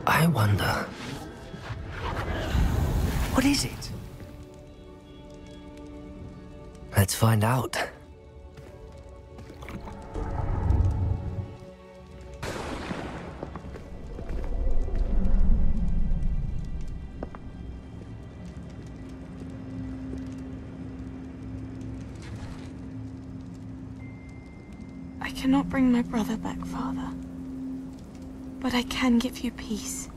I wonder... What is it? Let's find out. I cannot bring my brother back, Father. But I can give you peace.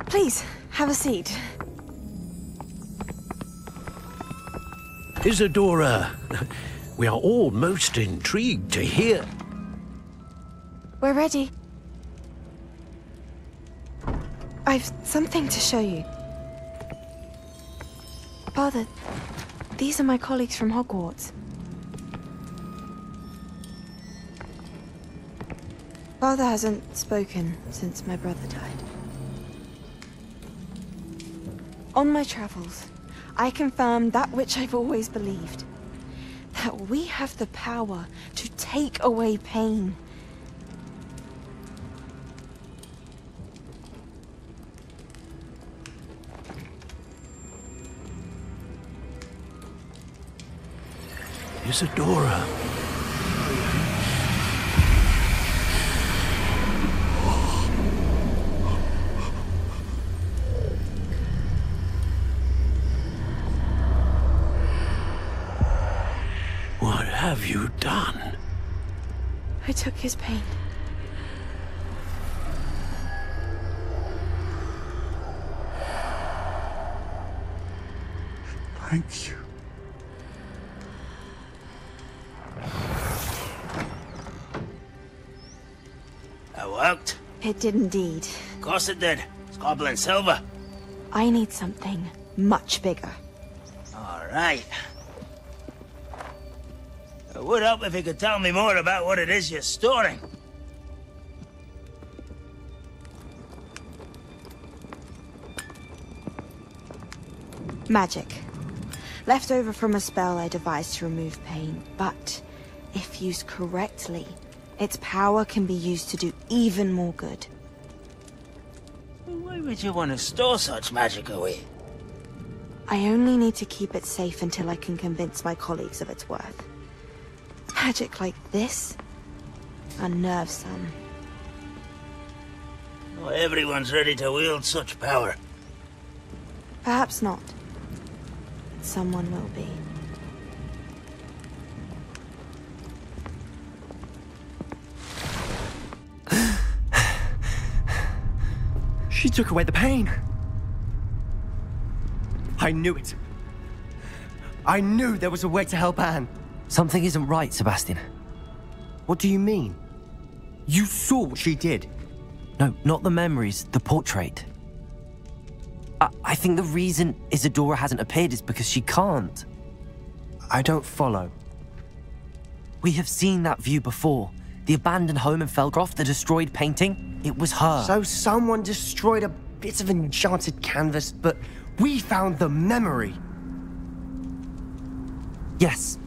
Please, have a seat. Isadora, we are all most intrigued to hear. We're ready. I've something to show you. Father, these are my colleagues from Hogwarts. Father hasn't spoken since my brother died. On my travels, I confirmed that which I've always believed. That we have the power to take away pain. Isadora. What have you done? I took his pain. Thank you. That worked. It did indeed. Of course it did. It's goblin silver. I need something much bigger. All right. It would help if you could tell me more about what it is you're storing. Magic. Left over from a spell I devised to remove pain, but if used correctly, its power can be used to do even more good. Why would you want to store such magic away? I only need to keep it safe until I can convince my colleagues of its worth. Magic like this unnerves some. Not everyone's ready to wield such power. Perhaps not. But someone will be. She took away the pain. I knew it. I knew there was a way to help Anne. Something isn't right, Sebastian. What do you mean? You saw what she did. No, not the memories, the portrait. I think the reason Isadora hasn't appeared is because she can't. I don't follow. We have seen that view before. The abandoned home in Felcroft, the destroyed painting. It was her. So someone destroyed a bit of enchanted canvas, but we found the memory. Yes,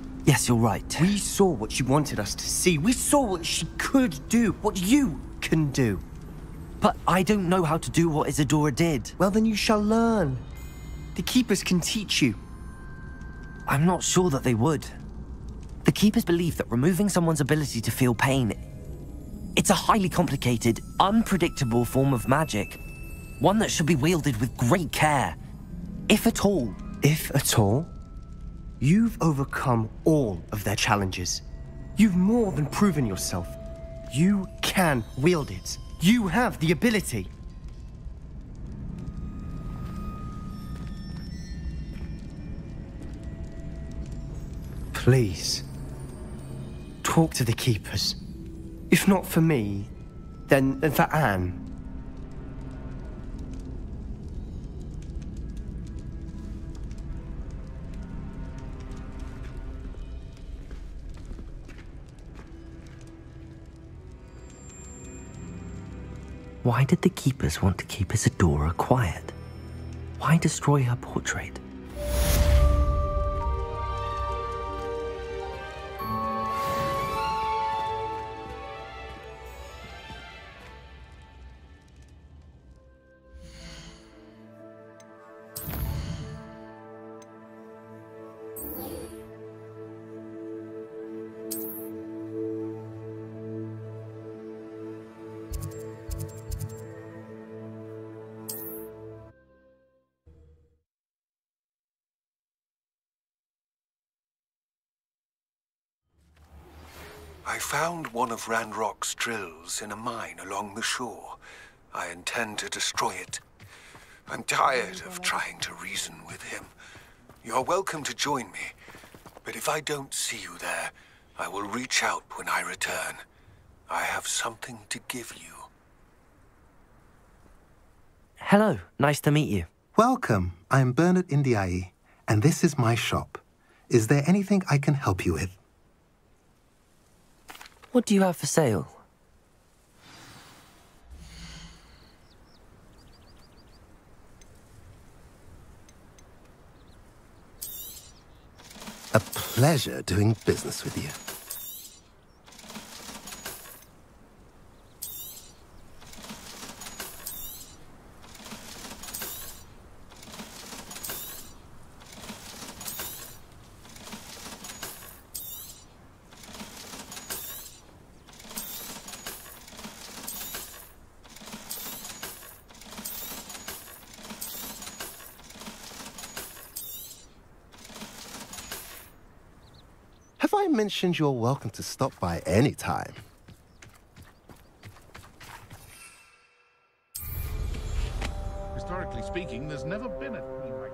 you're right. We saw what she wanted us to see. We saw what she could do, what you can do. But I don't know how to do what Isadora did. Well, then you shall learn. The Keepers can teach you. I'm not sure that they would. The Keepers believe that removing someone's ability to feel pain, it's a highly complicated, unpredictable form of magic. One that should be wielded with great care. If at all. If at all? You've overcome all of their challenges. You've more than proven yourself. You can wield it. You have the ability. Please, talk to the Keepers. If not for me, then for Anne. Why did the Keepers want to keep Isadora quiet? Why destroy her portrait? I found one of Ranrock's drills in a mine along the shore. I intend to destroy it. I'm tired of trying to reason with him. You're welcome to join me, but if I don't see you there, I will reach out when I return. I have something to give you. Hello, nice to meet you. Welcome. I'm Bernard Indiai, and this is my shop. Is there anything I can help you with? What do you have for sale? A pleasure doing business with you. Have I mentioned you're welcome to stop by any time? Historically speaking, there's never been a queen like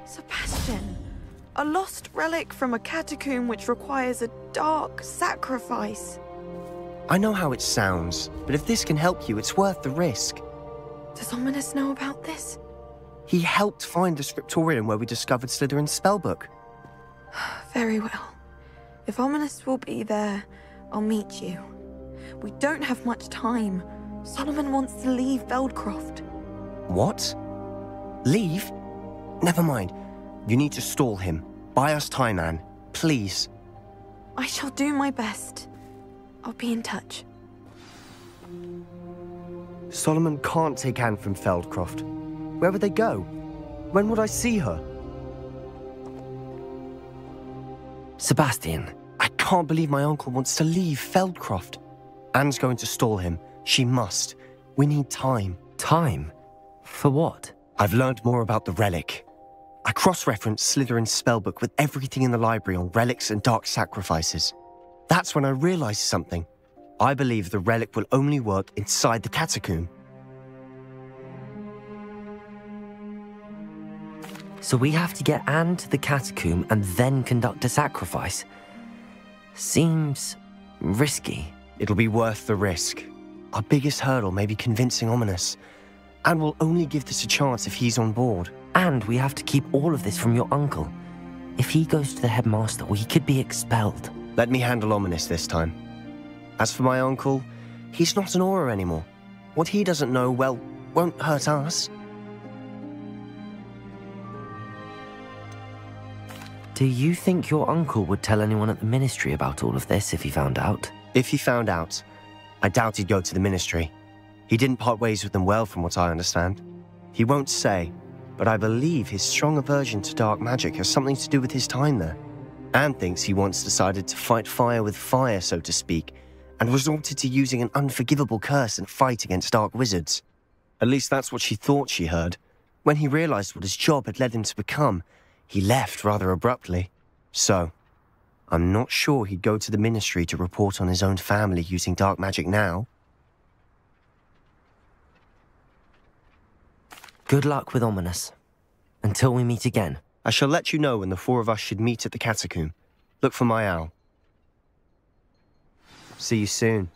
this. Sebastian, a lost relic from a catacomb which requires a dark sacrifice. I know how it sounds, but if this can help you, it's worth the risk. Does Ominous know about this? He helped find the scriptorium where we discovered Slytherin's spellbook. Very well. If Ominous will be there, I'll meet you. We don't have much time. Solomon wants to leave Feldcroft. What? Leave? Never mind. You need to stall him. Buy us time, Anne. Please. I shall do my best. I'll be in touch. Solomon can't take Anne from Feldcroft. Where would they go? When would I see her? Sebastian. I can't believe my uncle wants to leave Feldcroft. Anne's going to stall him. She must. We need time. Time? For what? I've learned more about the relic. I cross-referenced Slytherin's spellbook with everything in the library on relics and dark sacrifices. That's when I realized something. I believe the relic will only work inside the catacomb. So we have to get Anne to the catacomb and then conduct a sacrifice? Seems risky. It'll be worth the risk. Our biggest hurdle may be convincing Ominous. And we'll only give this a chance if he's on board. And we have to keep all of this from your uncle. If he goes to the headmaster, we could be expelled. Let me handle Ominous this time. As for my uncle, he's not an Auror anymore. What he doesn't know, well, won't hurt us. Do you think your uncle would tell anyone at the Ministry about all of this if he found out? If he found out, I doubt he'd go to the Ministry. He didn't part ways with them well, from what I understand. He won't say, but I believe his strong aversion to dark magic has something to do with his time there. Anne thinks he once decided to fight fire with fire, so to speak, and resorted to using an unforgivable curse in a fight against dark wizards. At least that's what she thought she heard. When he realized what his job had led him to become, he left rather abruptly. So, I'm not sure he'd go to the Ministry to report on his own family using dark magic now. Good luck with Ominous. Until we meet again. I shall let you know when the four of us should meet at the catacomb. Look for my owl. See you soon.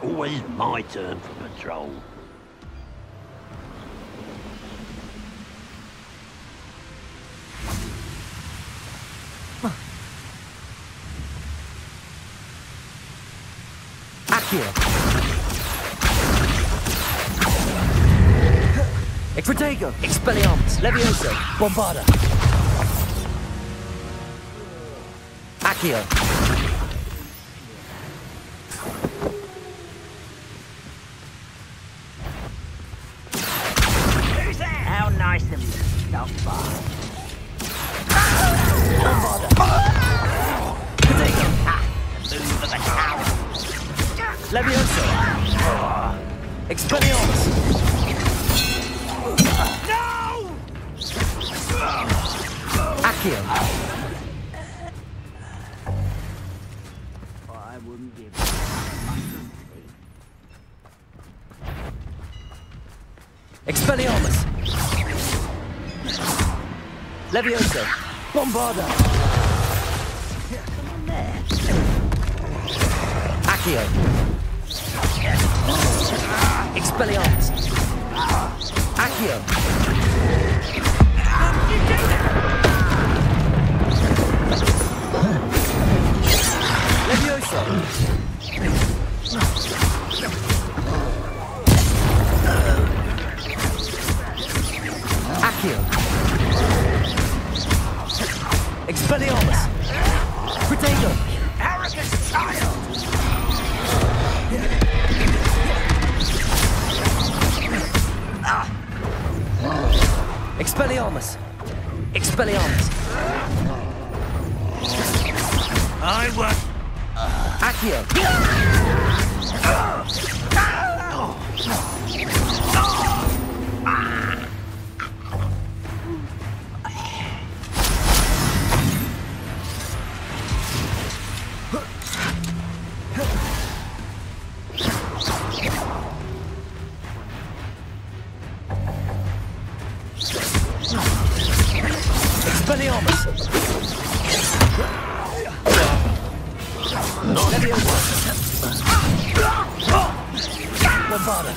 Always my turn for patrol. Accio. Protego. Expelliarmus. Levioso. Bombarda. Accio. How nice of you to stop by. Protego. Move of a tower. Levioso. Expelliarmus. No! Accio. I wouldn't give Expelliarmus. Levioso. Bombarda. Come on there. Accio. Expelliarmus. Accio. Levioso. Accio. Expelliarmus. Protego. Arrogant child! Expelliarmus. Expelliarmus. I want... Accio. Expelliarmus. Bombarda.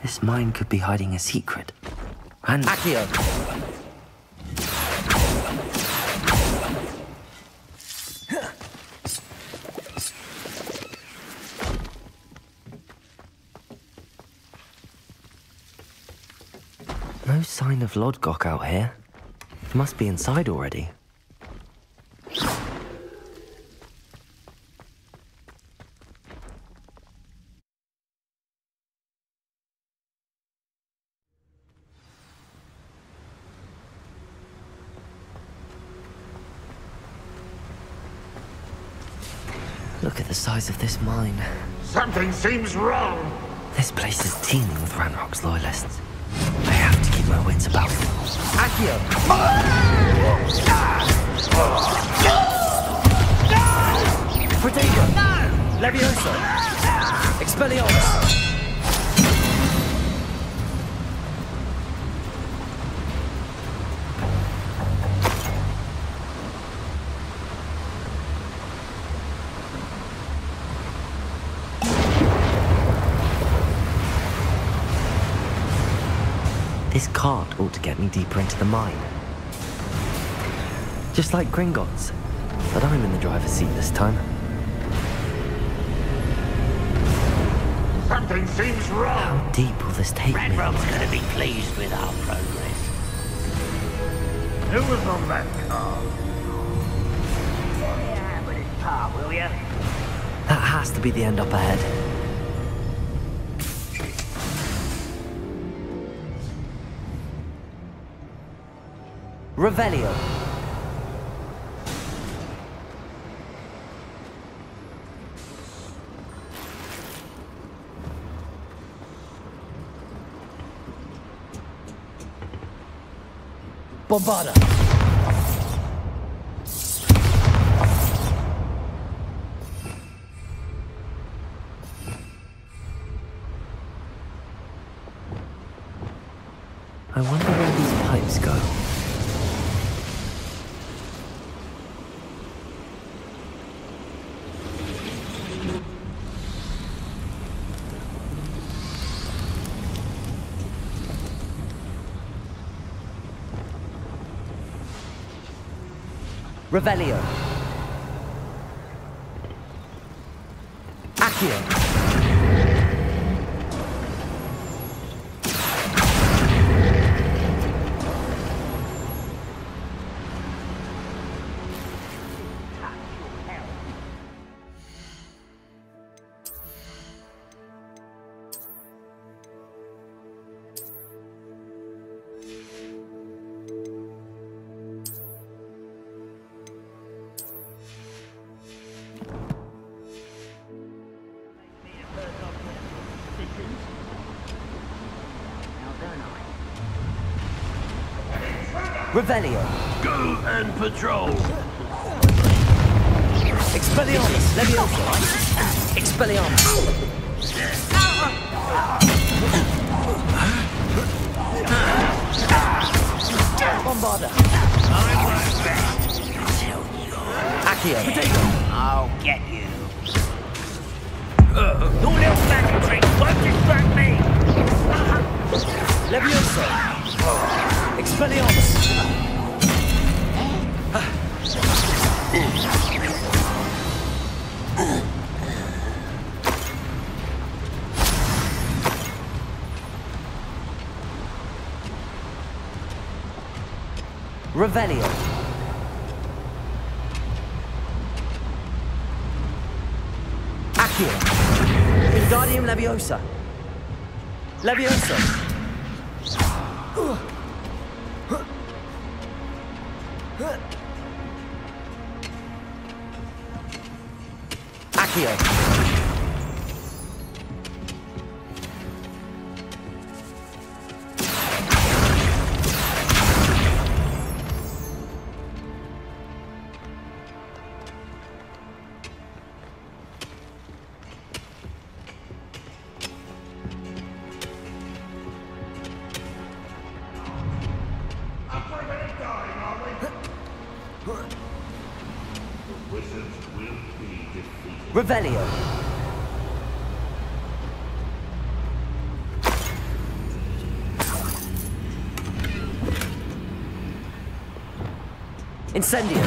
This mine could be hiding a secret. And Accio. No sign of Lodgok out here. He must be inside already. Look at the size of this mine. Something seems wrong. This place is teeming with Ranrock's loyalists. I have to keep my wits about me. Accio! Protego! Levioso! Expelliarmus! This cart ought to get me deeper into the mine. Just like Gringotts, but I'm in the driver's seat this time. Something seems wrong. How deep will this take me? Ranrock's gonna be pleased with our progress. Who was on that car? Yeah, but it's part, will ya? That has to be the end up ahead. Revelio. Bombarda. I wonder where these pipes go. Revelio. Accio. Revelio. Go and patrol. Expelliarmus. Levioso. Expelliarmus. Bombarda. I work best. Accio. I'll get you. Your little magic trick won't distract me. Levioso. Expelliarmus. Revelio. Accio. Wingardium Leviosa. Levioso. Accio. Revelio. Incendio.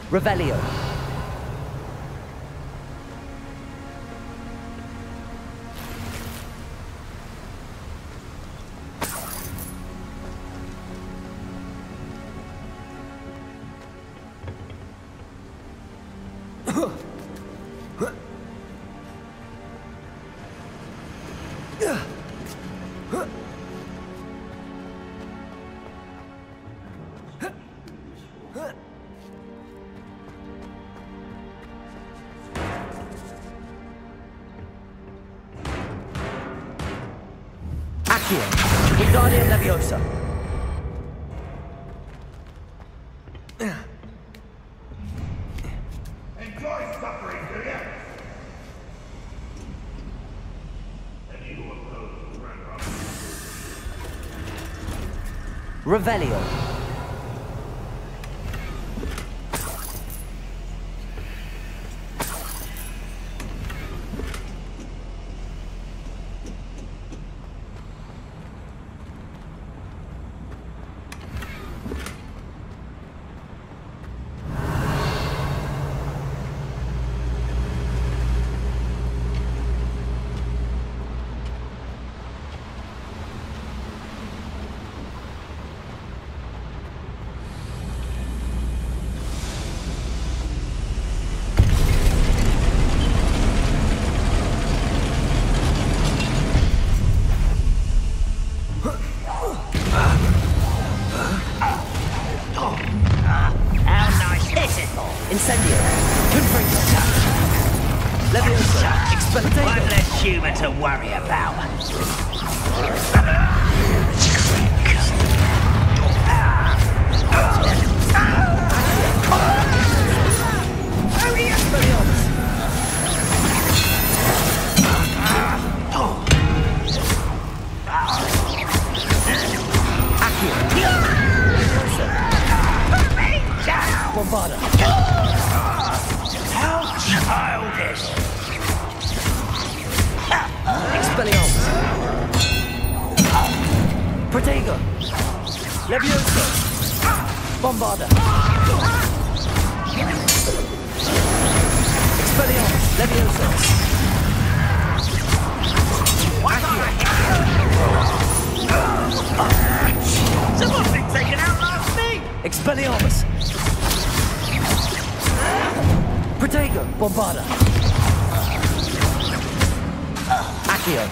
Revelio. Wingardium Leviosa. Enjoy suffering, do you? And you oppose Ranrock. Revelio. Incendio. Confringo. Leviosa. Expectator. One less human to worry about. Bombarda. How childish! Expelliarmus. Protego. Leviosa. Bombarda. Expelliarmus. Leviosa. Someone's been taken out last week! Expelliarmus. Protego. Bombarda. Accio.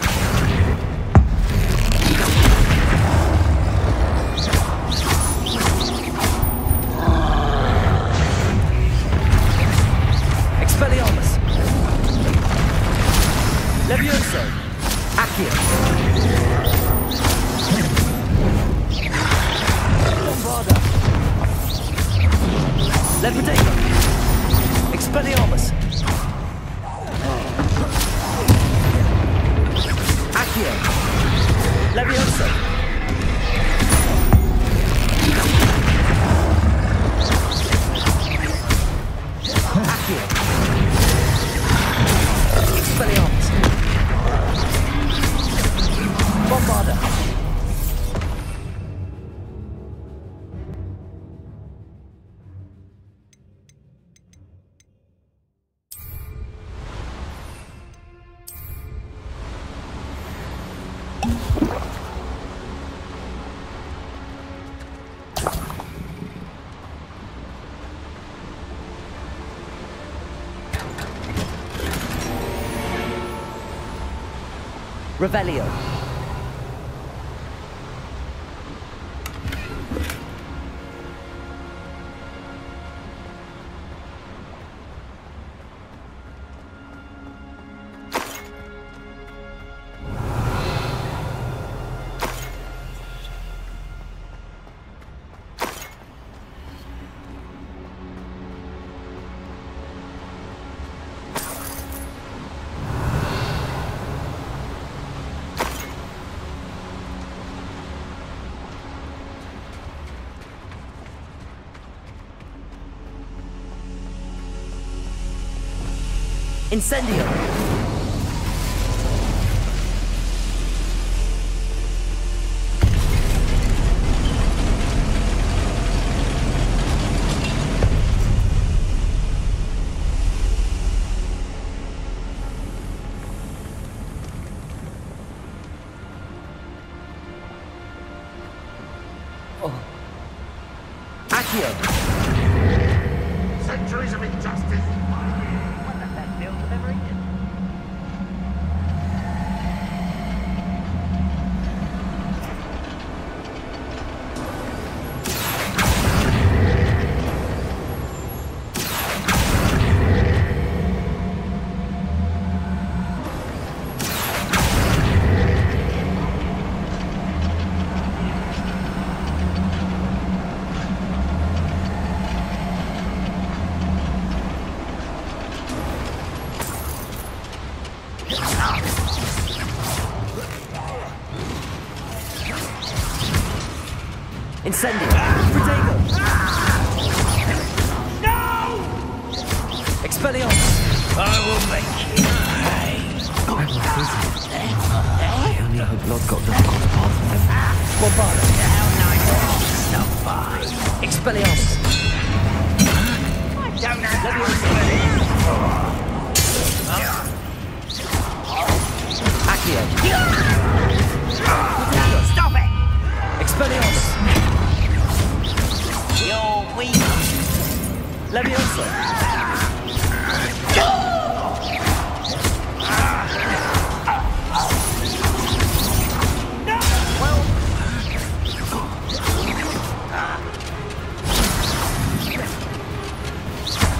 Expelliarmus. Levioso. Accio. Bombarda. Protego. Expelliarmus. Accio. Levioso. Accio. Expelliarmus. Bombarda. Revelio. Incendio. Accio. Centuries of injustice. Incendio! Protego! No! Expelliarmus! I will make you pay. I'm not busy. I only hope Lodgok doesn't cross paths with him. Bombarda! How nice of you to stop by. Expelliarmus! I don't have to expel Accio! Stop it! Expelliarmus! You're weak. Leviosa!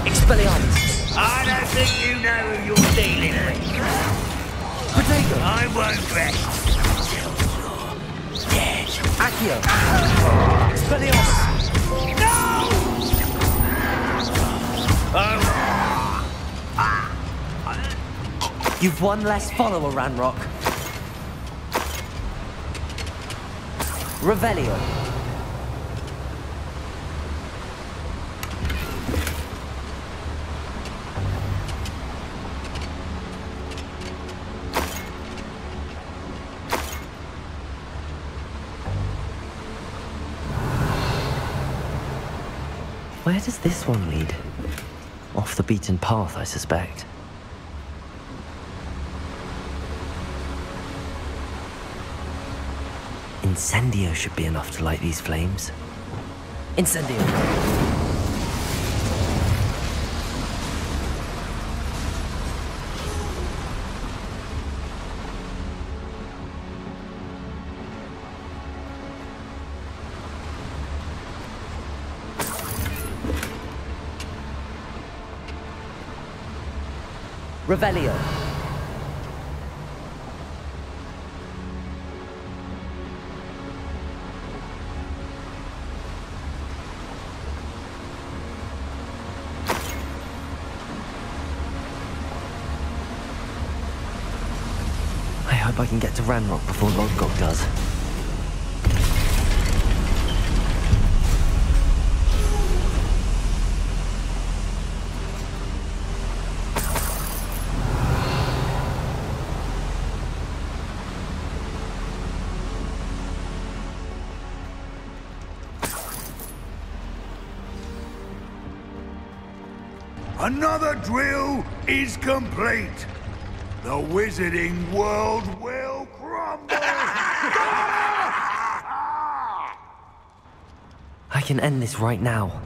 Expelliarmus! I don't think you know who you're dealing with. Protego! I won't rest until you're dead. Accio! Expelliarmus! No! You've one less follower, Ranrock. Revelio. Where does this one lead? Off the beaten path, I suspect. Incendio should be enough to light these flames. Incendio! Revelio. I hope I can get to Ranrock before Lodgok does. Another drill is complete. The wizarding world will crumble. I can end this right now.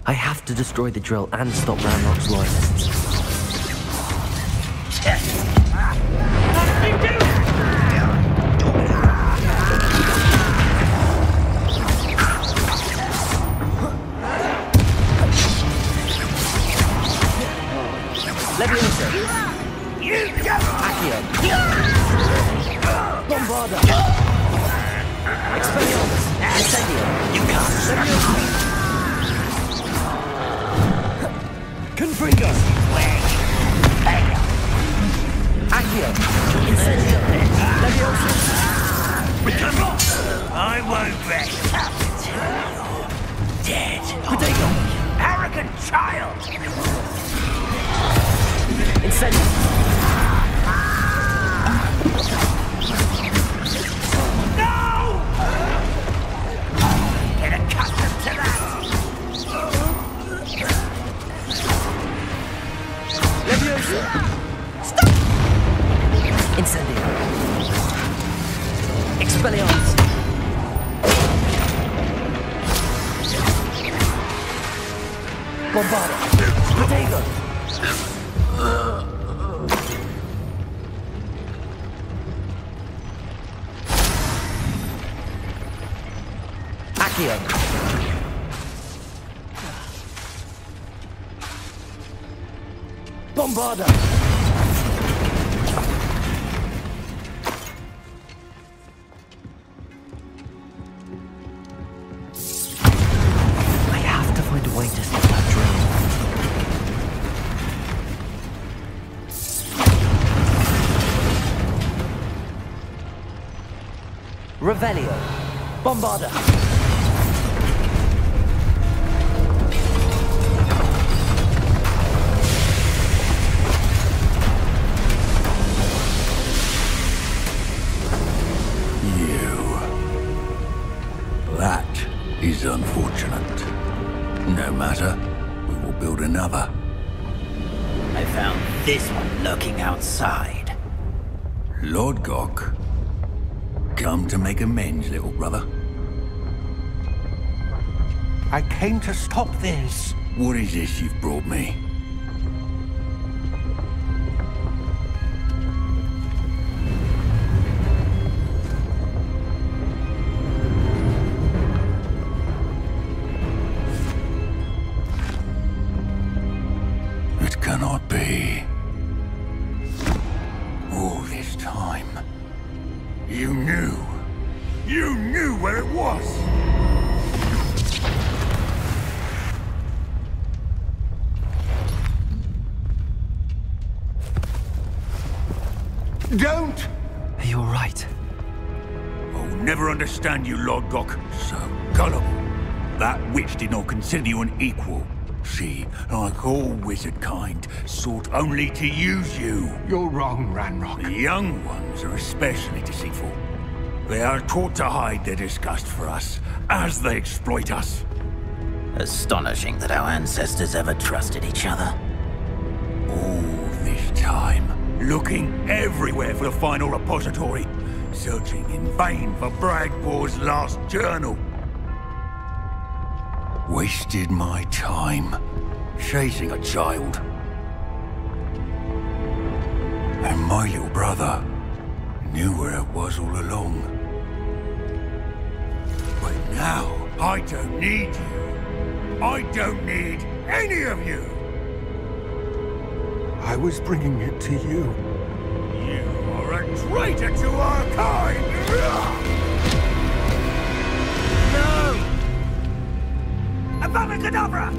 I have to destroy the drill and stop Ranrock's loyalists. Leviosa! Accio! Bombarda! Expelliarmus! Incendio! You can't! Leviosa! Confringo! Accio! Incendio! Leviosa! I won't rest until you're dead. Protego! Arrogant child! Incendio! No! Get accustomed to that! Leviosa! Stop! Incendio! Expelliarmus! Bombarda! Protego! Accio! Bombarda! I have to find a way to stop that drill. Revelio. Bombarda. is unfortunate. No matter, we will build another. I found this one lurking outside. Lord Gok, come to make amends, little brother. I came to stop this. What is this you've brought me? It cannot be. All this time, you knew. You knew where it was! Don't! Are you alright? I'll never understand you, Lord Gok. So gullible. That witch did not consider you an equal. She, like all wizard kind, sought only to use you. You're wrong, Ranrock. The young ones are especially deceitful. They are taught to hide their disgust for us, as they exploit us. Astonishing that our ancestors ever trusted each other. All this time, looking everywhere for the final repository, searching in vain for Bragbor's last journal. Wasted my time, chasing a child. And my little brother knew where it was all along. But now, I don't need you. I don't need any of you. I was bringing it to you. You are a traitor to our kind! No! Avada-kedavra!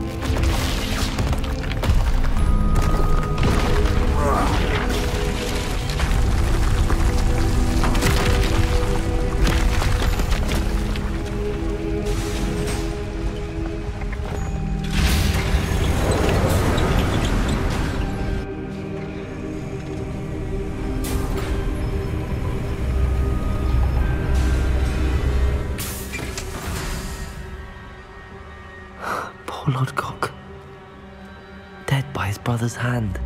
Poor Lord Gok. Dead by his brother's hand.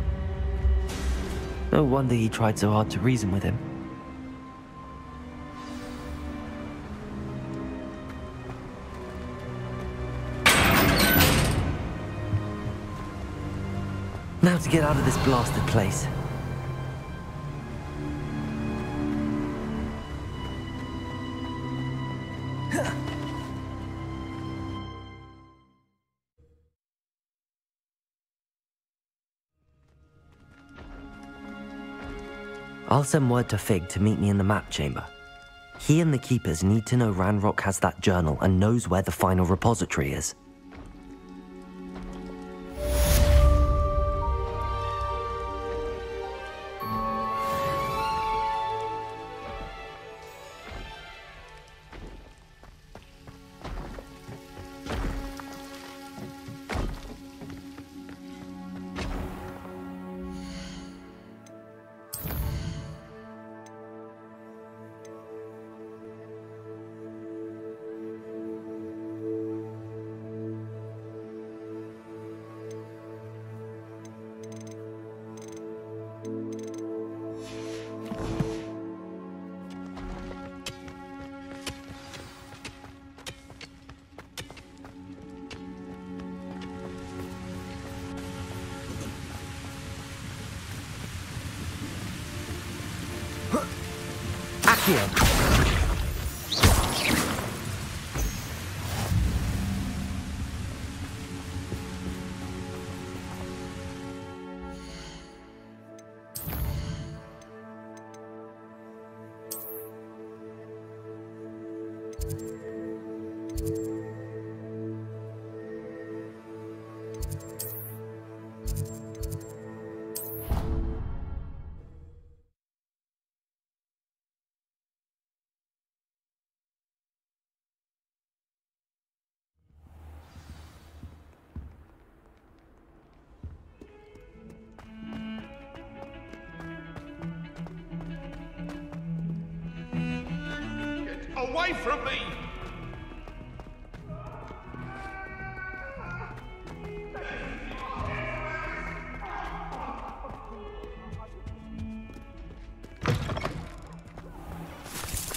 No wonder he tried so hard to reason with him. Now to get out of this blasted place. I'll send word to Fig to meet me in the map chamber. He and the Keepers need to know Ranrock has that journal and knows where the final repository is. Away from me!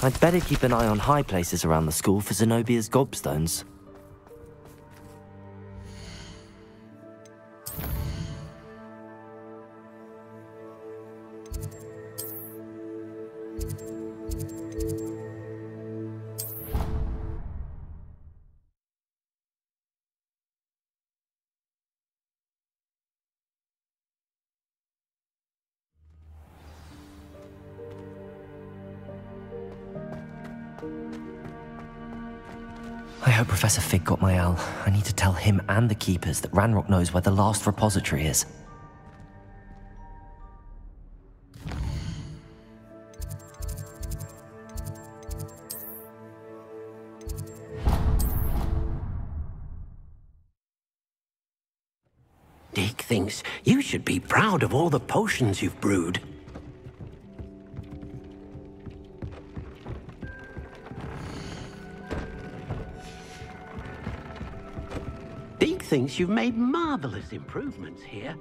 I'd better keep an eye on high places around the school for Zenobia's gobstones. I hope Professor Fig got my owl. I need to tell him and the Keepers that Ranrock knows where the last repository is. Dick thinks you should be proud of all the potions you've brewed. Dick thinks you've made marvelous improvements here.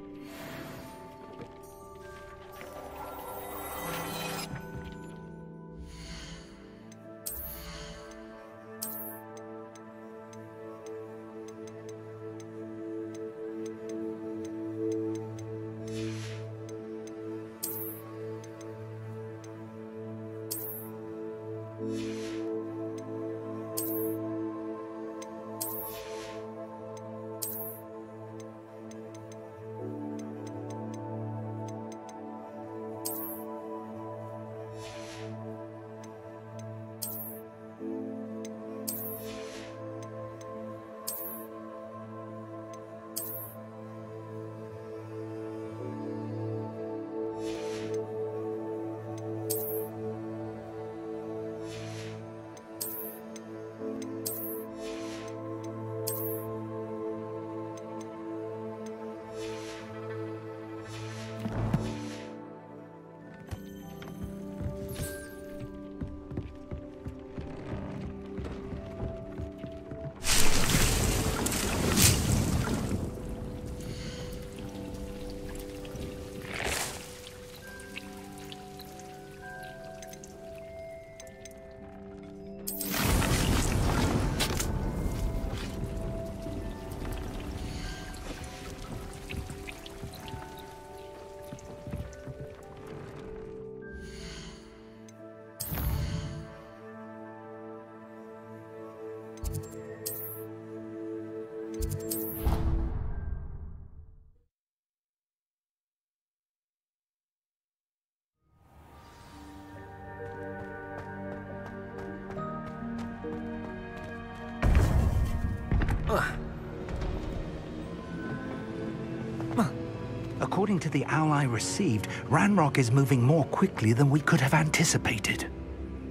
According to the owl I received, Ranrock is moving more quickly than we could have anticipated.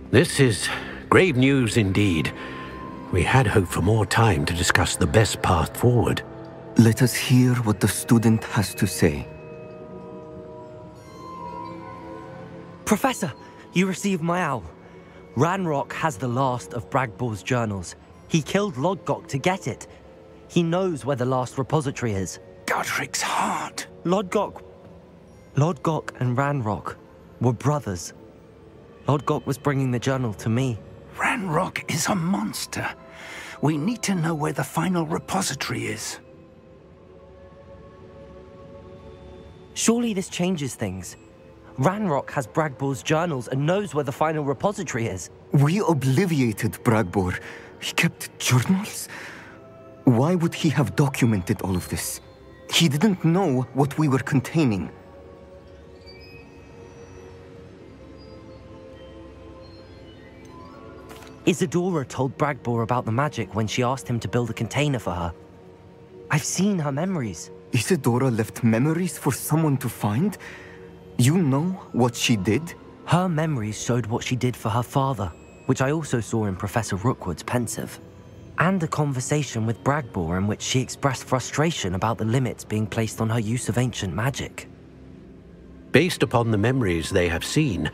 This is grave news indeed. We had hoped for more time to discuss the best path forward. Let us hear what the student has to say. Professor, you received my owl. Ranrock has the last of Bragbor's journals. He killed Lodgok to get it. He knows where the last repository is. Godric's heart. Lodgok and Ranrock were brothers. Lodgok was bringing the journal to me. Ranrock is a monster. We need to know where the final repository is. Surely this changes things. Ranrock has Bragbor's journals and knows where the final repository is. We obliviated Bragbor. He kept journals? Why would he have documented all of this? He didn't know what we were containing. Isadora told Bragbor about the magic when she asked him to build a container for her. I've seen her memories. Isadora left memories for someone to find? You know what she did? Her memories showed what she did for her father, which I also saw in Professor Rookwood's pensive. And a conversation with Bragbor in which she expressed frustration about the limits being placed on her use of ancient magic. Based upon the memories they have seen,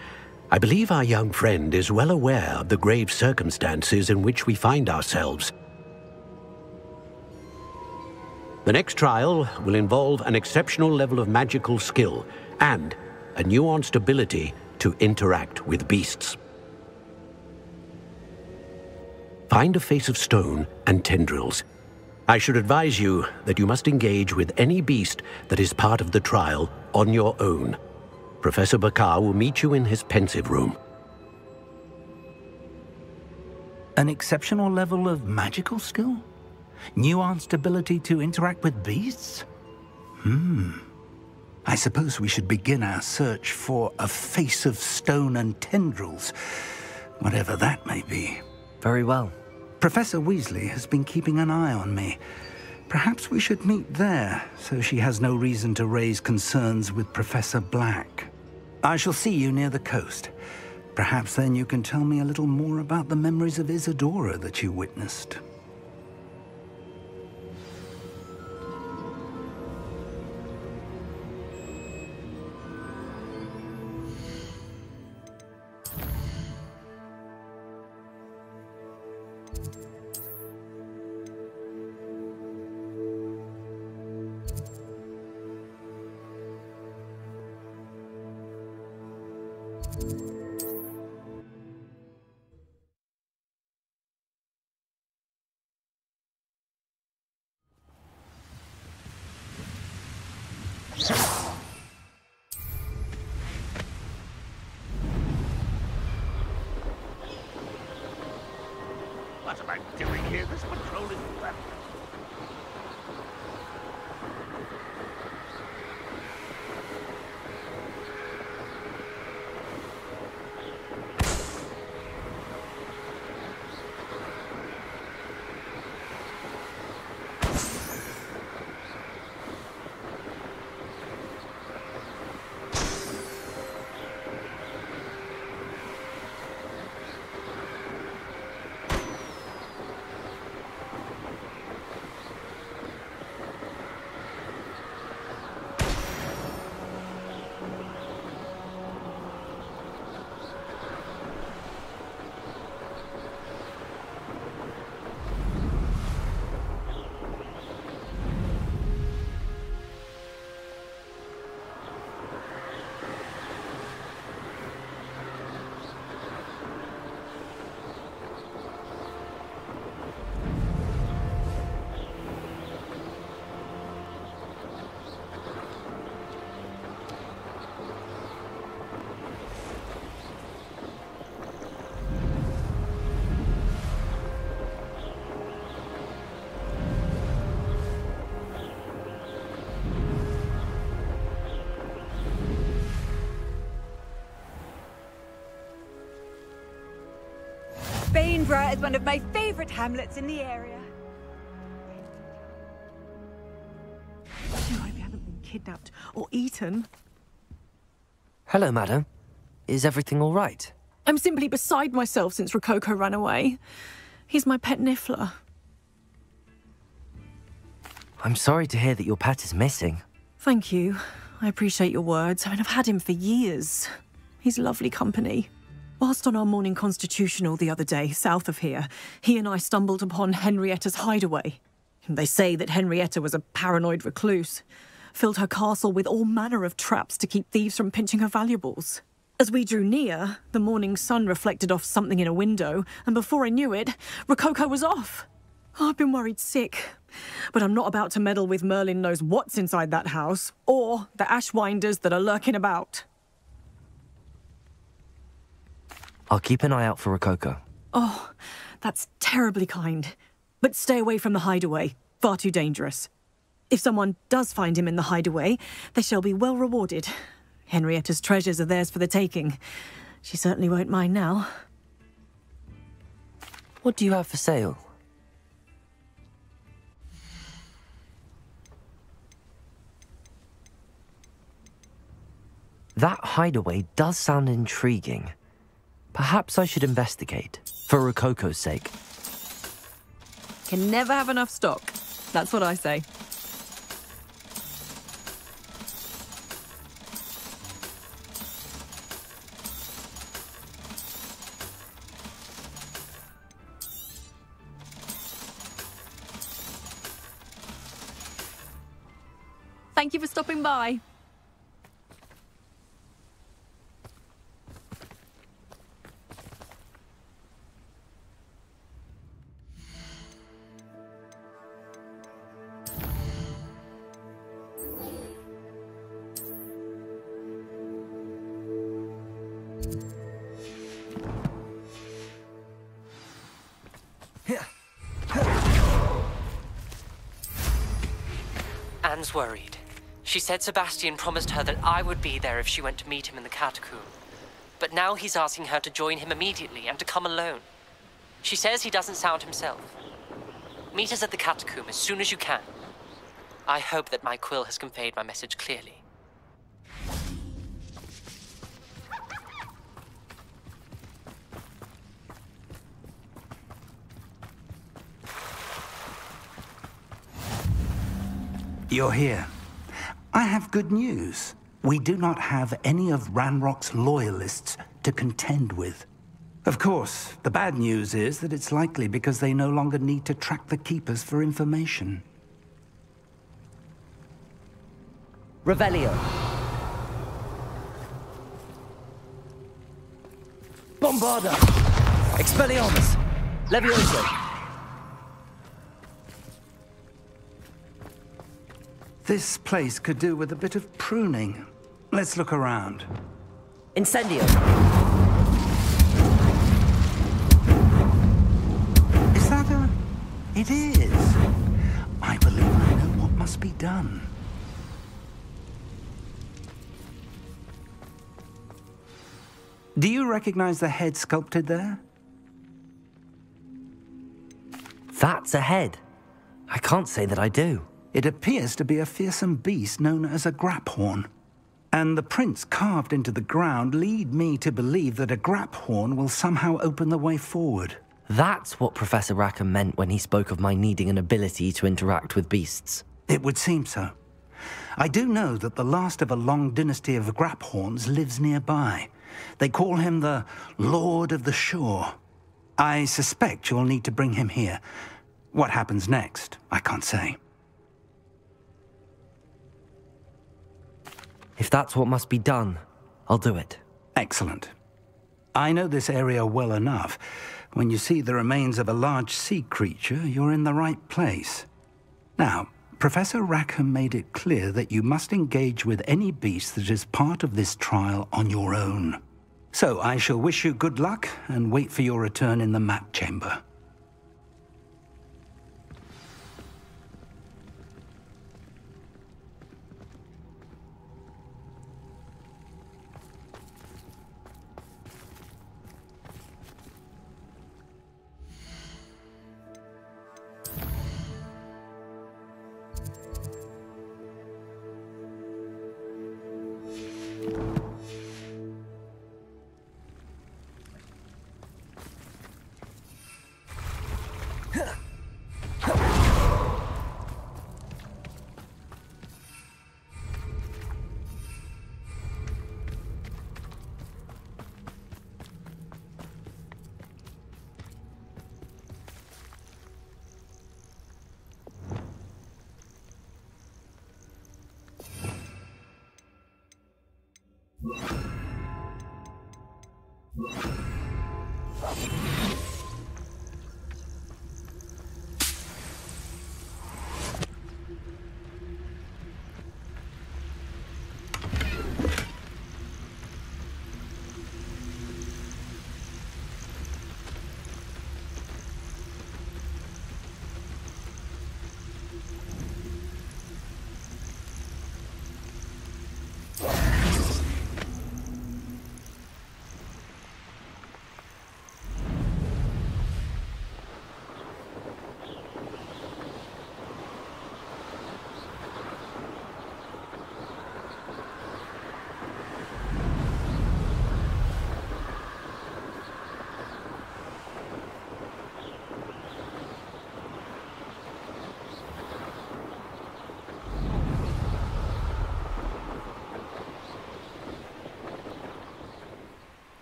I believe our young friend is well aware of the grave circumstances in which we find ourselves. The next trial will involve an exceptional level of magical skill and a nuanced ability to interact with beasts. Find a face of stone and tendrils. I should advise you that you must engage with any beast that is part of the trial on your own. Professor Bakar will meet you in his pensive room. An exceptional level of magical skill? Nuanced ability to interact with beasts? I suppose we should begin our search for a face of stone and tendrils, whatever that may be. Very well. Professor Weasley has been keeping an eye on me. Perhaps we should meet there, so she has no reason to raise concerns with Professor Black. I shall see you near the coast. Perhaps then you can tell me a little more about the memories of Isadora that you witnessed. What am I doing here? This patrol is... Bainborough is one of my favorite hamlets in the area. I hope you haven't been kidnapped or eaten. Hello, madam. Is everything all right? I'm simply beside myself since Rococo ran away. He's my pet Niffler. I'm sorry to hear that your pet is missing. Thank you. I appreciate your words. I mean, I've had him for years. He's lovely company. Whilst on our morning constitutional the other day, south of here, he and I stumbled upon Henrietta's hideaway. They say that Henrietta was a paranoid recluse, filled her castle with all manner of traps to keep thieves from pinching her valuables. As we drew near, the morning sun reflected off something in a window, and before I knew it, Rococo was off. I've been worried sick, but I'm not about to meddle with Merlin knows what's inside that house, or the Ashwinders that are lurking about. I'll keep an eye out for Rococo. Oh, that's terribly kind. But stay away from the hideaway. Far too dangerous. If someone does find him in the hideaway, they shall be well rewarded. Henrietta's treasures are theirs for the taking. She certainly won't mind now. What do you have for sale? That hideaway does sound intriguing. Perhaps I should investigate, for Rococo's sake. Can never have enough stock. That's what I say. Thank you for stopping by. was worried. She said Sebastian promised her that I would be there if she went to meet him in the catacomb. But now he's asking her to join him immediately and to come alone. She says he doesn't sound himself. Meet us at the catacomb as soon as you can. I hope that my quill has conveyed my message clearly. You're here. I have good news. We do not have any of Ranrock's loyalists to contend with. Of course, the bad news is that it's likely because they no longer need to track the Keepers for information. Revelio. Bombarda. Expelliarmus. Levioso. This place could do with a bit of pruning. Let's look around. Incendio. Is that a... It is. I believe I know what must be done. Do you recognize the head sculpted there? That's a head. I can't say that I do. It appears to be a fearsome beast known as a graphorn. And the prints carved into the ground lead me to believe that a graphorn will somehow open the way forward. That's what Professor Rackham meant when he spoke of my needing an ability to interact with beasts. It would seem so. I do know that the last of a long dynasty of graphorns lives nearby. They call him the Lord of the Shore. I suspect you'll need to bring him here. What happens next, I can't say. If that's what must be done, I'll do it. Excellent. I know this area well enough. When you see the remains of a large sea creature, you're in the right place. Now, Professor Rackham made it clear that you must engage with any beast that is part of this trial on your own. So I shall wish you good luck and wait for your return in the map chamber.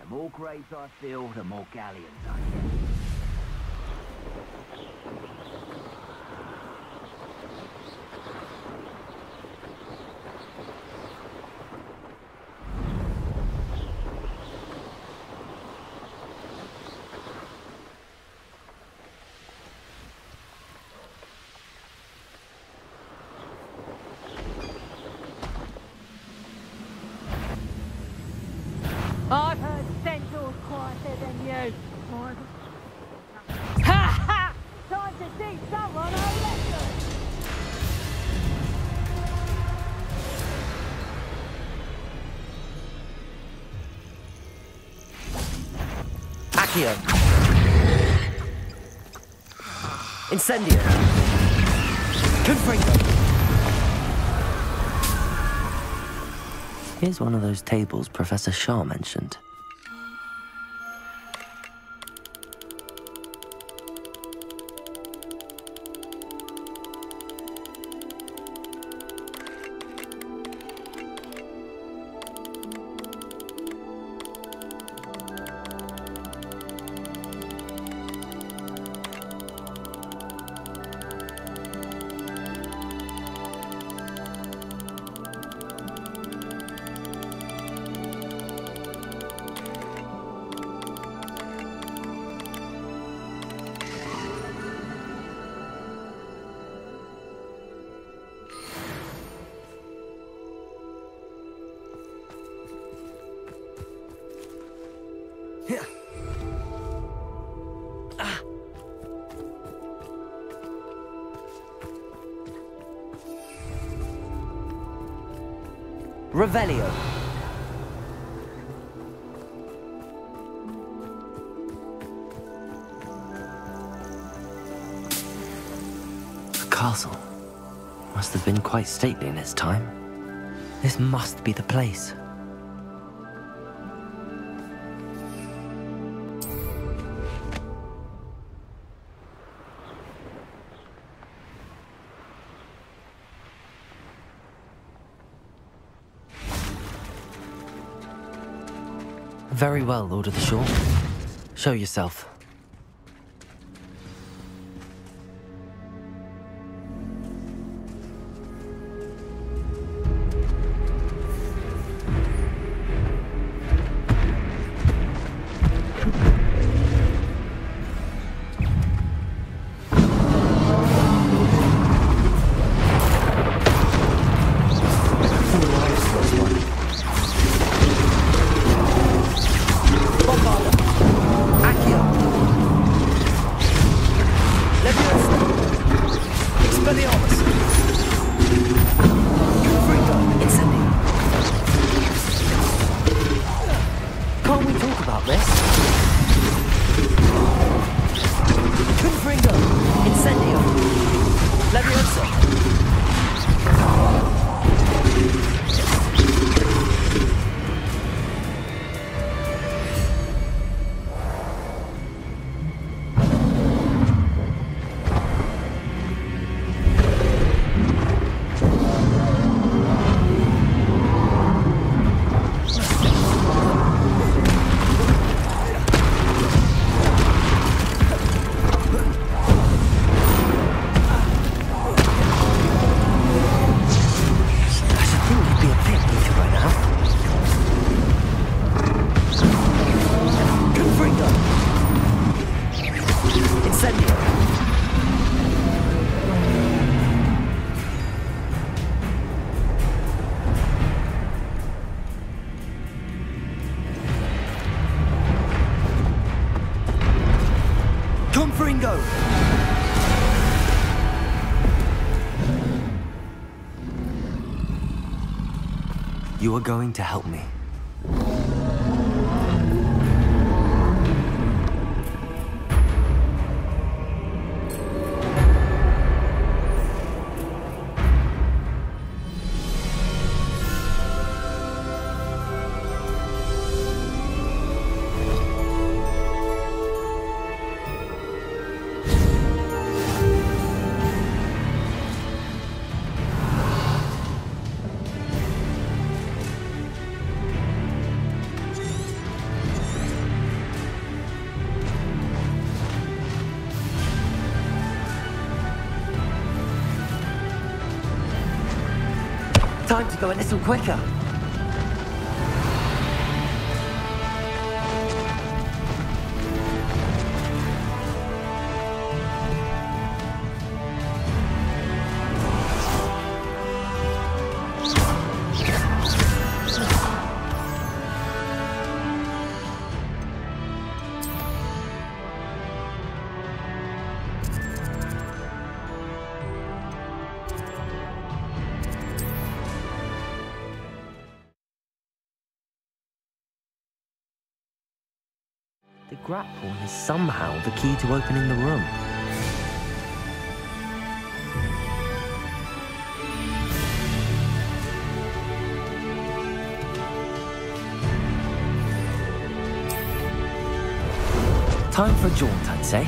The more graves I fill, the more galleons I get. I've heard Centaurs quieter than you. Ha ha! Time to teach someone a lesson! Accio. Incendio. Confringo. Here's one of those tables Professor Shah mentioned. Revelio. The castle must have been quite stately in its time. This must be the place. Very well, Lord of the Shore. Show yourself. You are going to help me. Time to go a little quicker. Grapphorn is somehow the key to opening the room. Time for a jaunt, I'd say.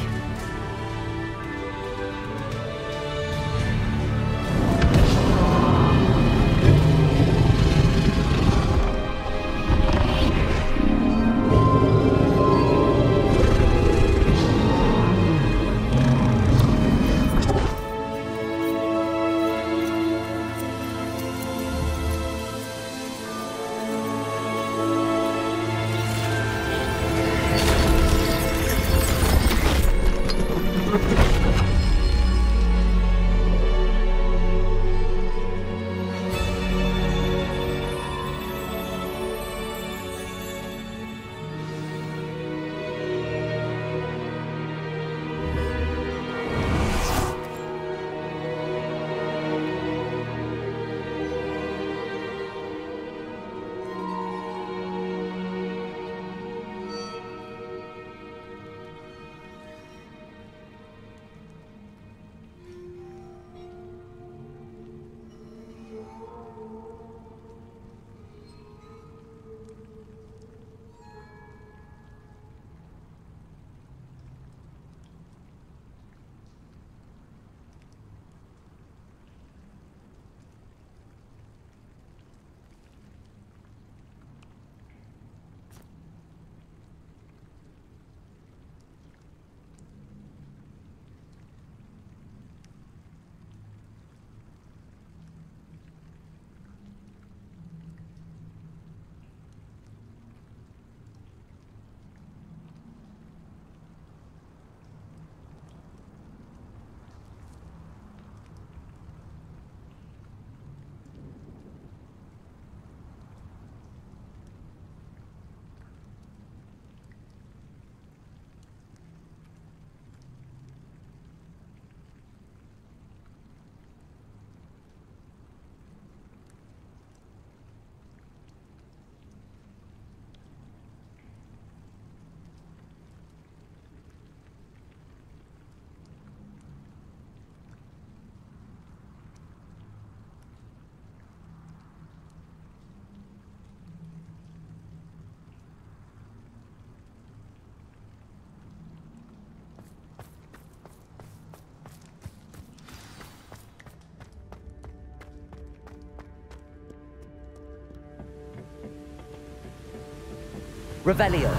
Revelio.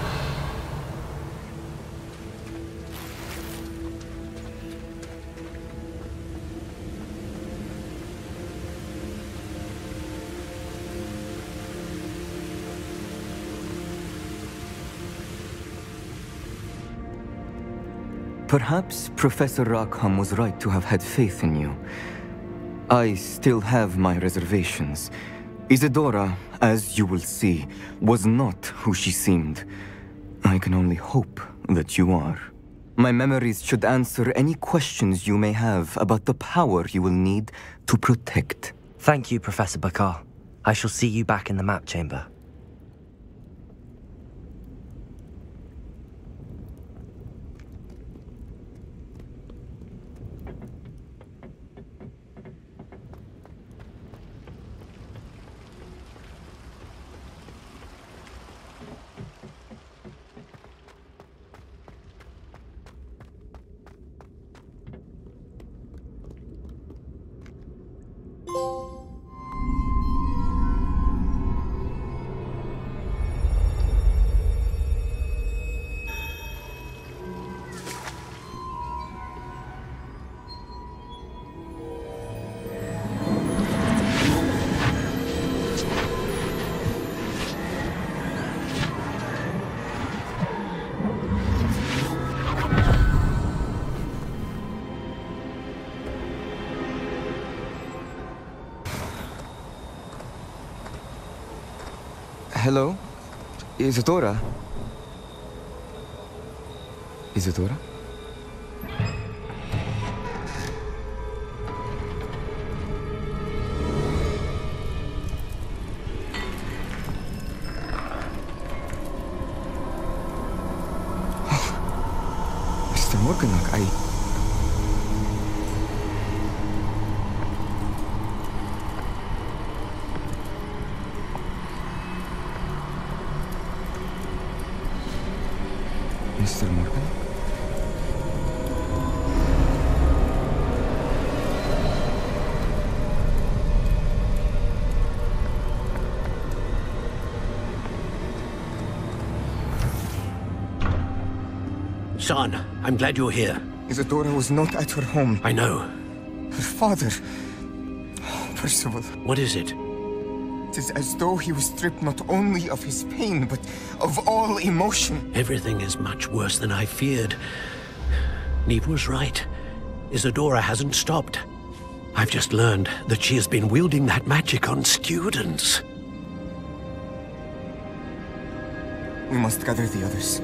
Perhaps Professor Rackham was right to have had faith in you. I still have my reservations. Isadora, as you will see, was not who she seemed. I can only hope that you are. My memories should answer any questions you may have about the power you will need to protect. Thank you, Professor Bakar. I shall see you back in the map chamber. Hello? Isadora? Isadora? Morganach, Mr. Morgan? Son, I'm glad you're here. Isadora was not at her home. I know. Her father... Oh, Percival. What is it? It is as though he was stripped not only of his pain, but of all emotion. Everything is much worse than I feared. Neve was right. Isadora hasn't stopped. I've just learned that she has been wielding that magic on students. We must gather the others.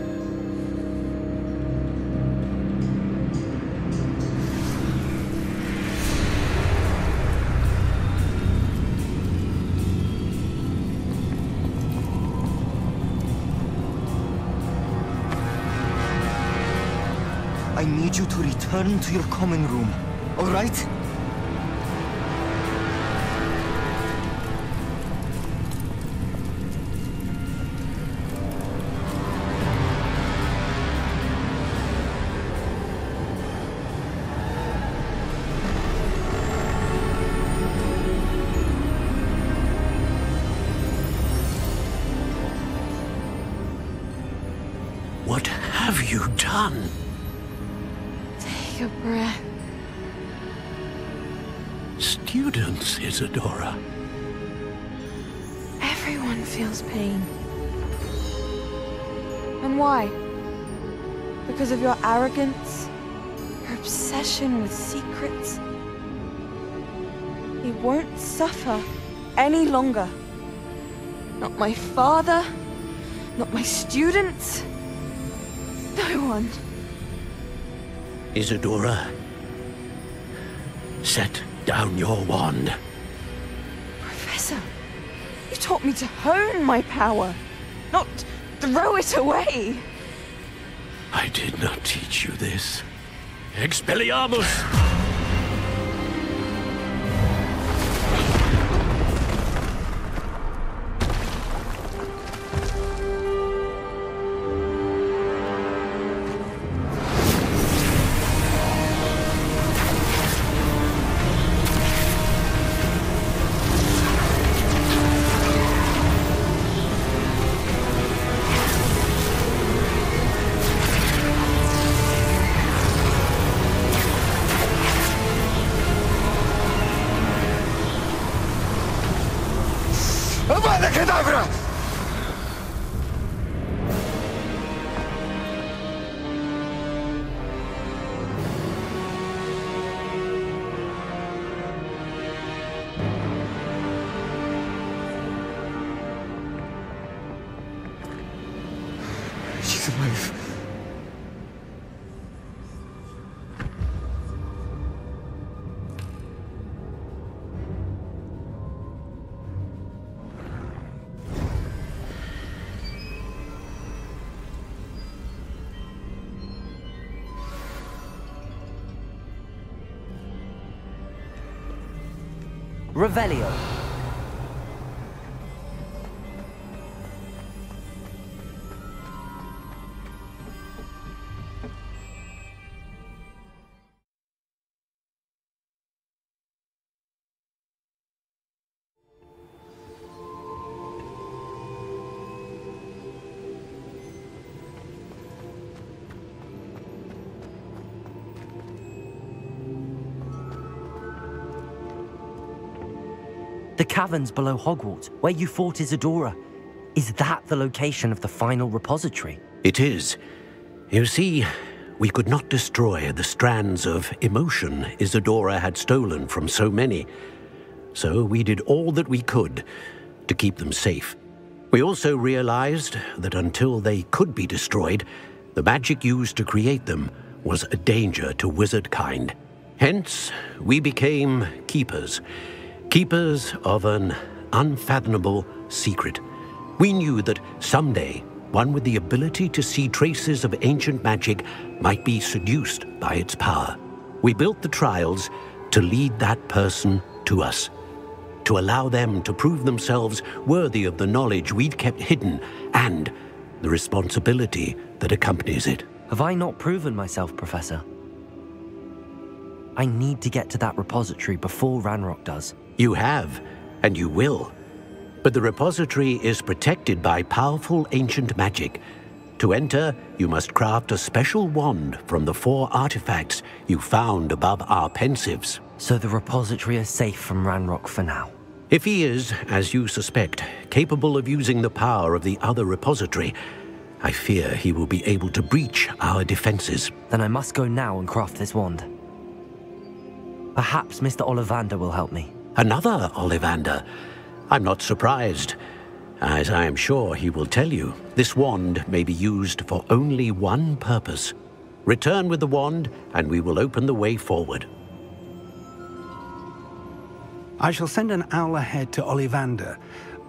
I need you to return to your common room, all right? What have you done? Take a breath. Students, Isadora. Everyone feels pain. And why? Because of your arrogance? Your obsession with secrets? He won't suffer any longer. Not my father, not my students, no one. Isadora, set down your wand. Professor, you taught me to hone my power, not throw it away. I did not teach you this. Expelliarmus! Avada Kedavra! She's alive. Revelio. The caverns below Hogwarts, where you fought Isadora. Is that the location of the final repository? It is. You see, we could not destroy the strands of emotion Isadora had stolen from so many. So we did all that we could to keep them safe. We also realized that until they could be destroyed, the magic used to create them was a danger to wizard kind. Hence, we became keepers. Keepers of an unfathomable secret. We knew that someday one with the ability to see traces of ancient magic might be seduced by its power. We built the trials to lead that person to us, to allow them to prove themselves worthy of the knowledge we'd kept hidden and the responsibility that accompanies it. Have I not proven myself, Professor? I need to get to that repository before Ranrock does. You have, and you will. But the repository is protected by powerful ancient magic. To enter, you must craft a special wand from the 4 artifacts you found above our pensives. So the repository is safe from Ranrock for now? If he is, as you suspect, capable of using the power of the other repository, I fear he will be able to breach our defenses. Then I must go now and craft this wand. Perhaps Mr. Ollivander will help me. Another Ollivander? I'm not surprised. As I am sure he will tell you, this wand may be used for only one purpose. Return with the wand, and we will open the way forward. I shall send an owl ahead to Ollivander.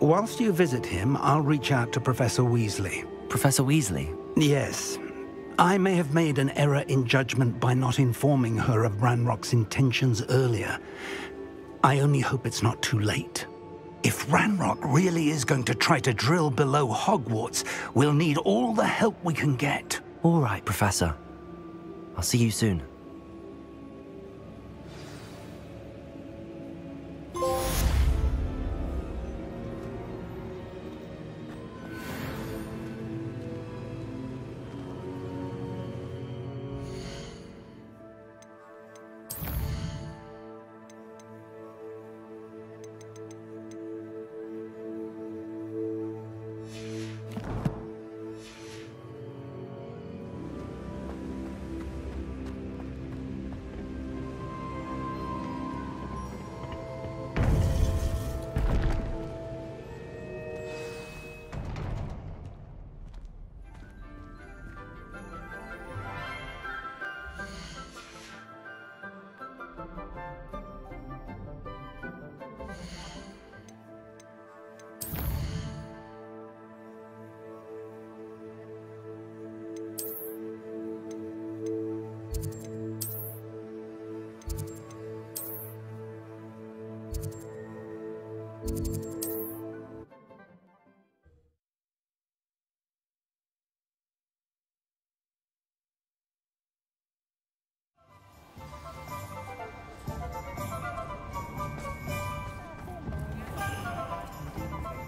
Whilst you visit him, I'll reach out to Professor Weasley. Professor Weasley? Yes. I may have made an error in judgment by not informing her of Ranrock's intentions earlier. I only hope it's not too late. If Ranrock really is going to try to drill below Hogwarts, we'll need all the help we can get. All right, Professor. I'll see you soon.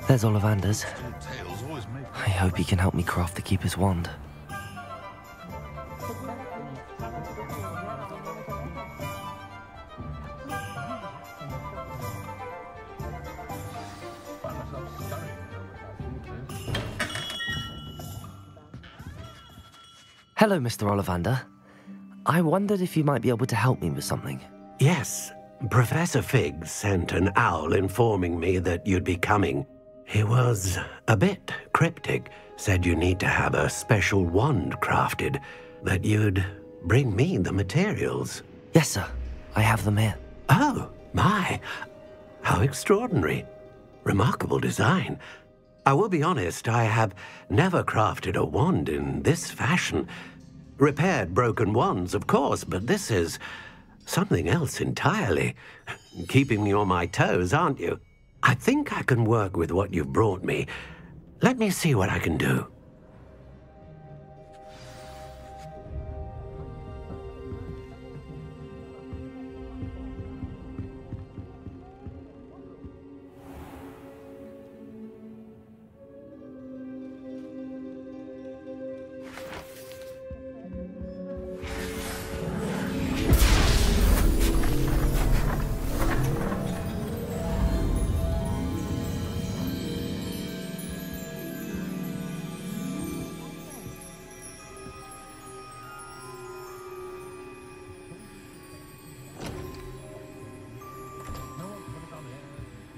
There's Ollivander's. I hope he can help me craft the Keeper's wand. Hello, Mr. Ollivander. I wondered if you might be able to help me with something. Yes, Professor Fig sent an owl informing me that you'd be coming. He was a bit cryptic, said you need to have a special wand crafted, that you'd bring me the materials. Yes, sir. I have them here. Oh, my. How extraordinary. Remarkable design. I will be honest, I have never crafted a wand in this fashion. Repaired broken wands, of course, but this is something else entirely. Keeping me on my toes, aren't you? I think I can work with what you've brought me. Let me see what I can do.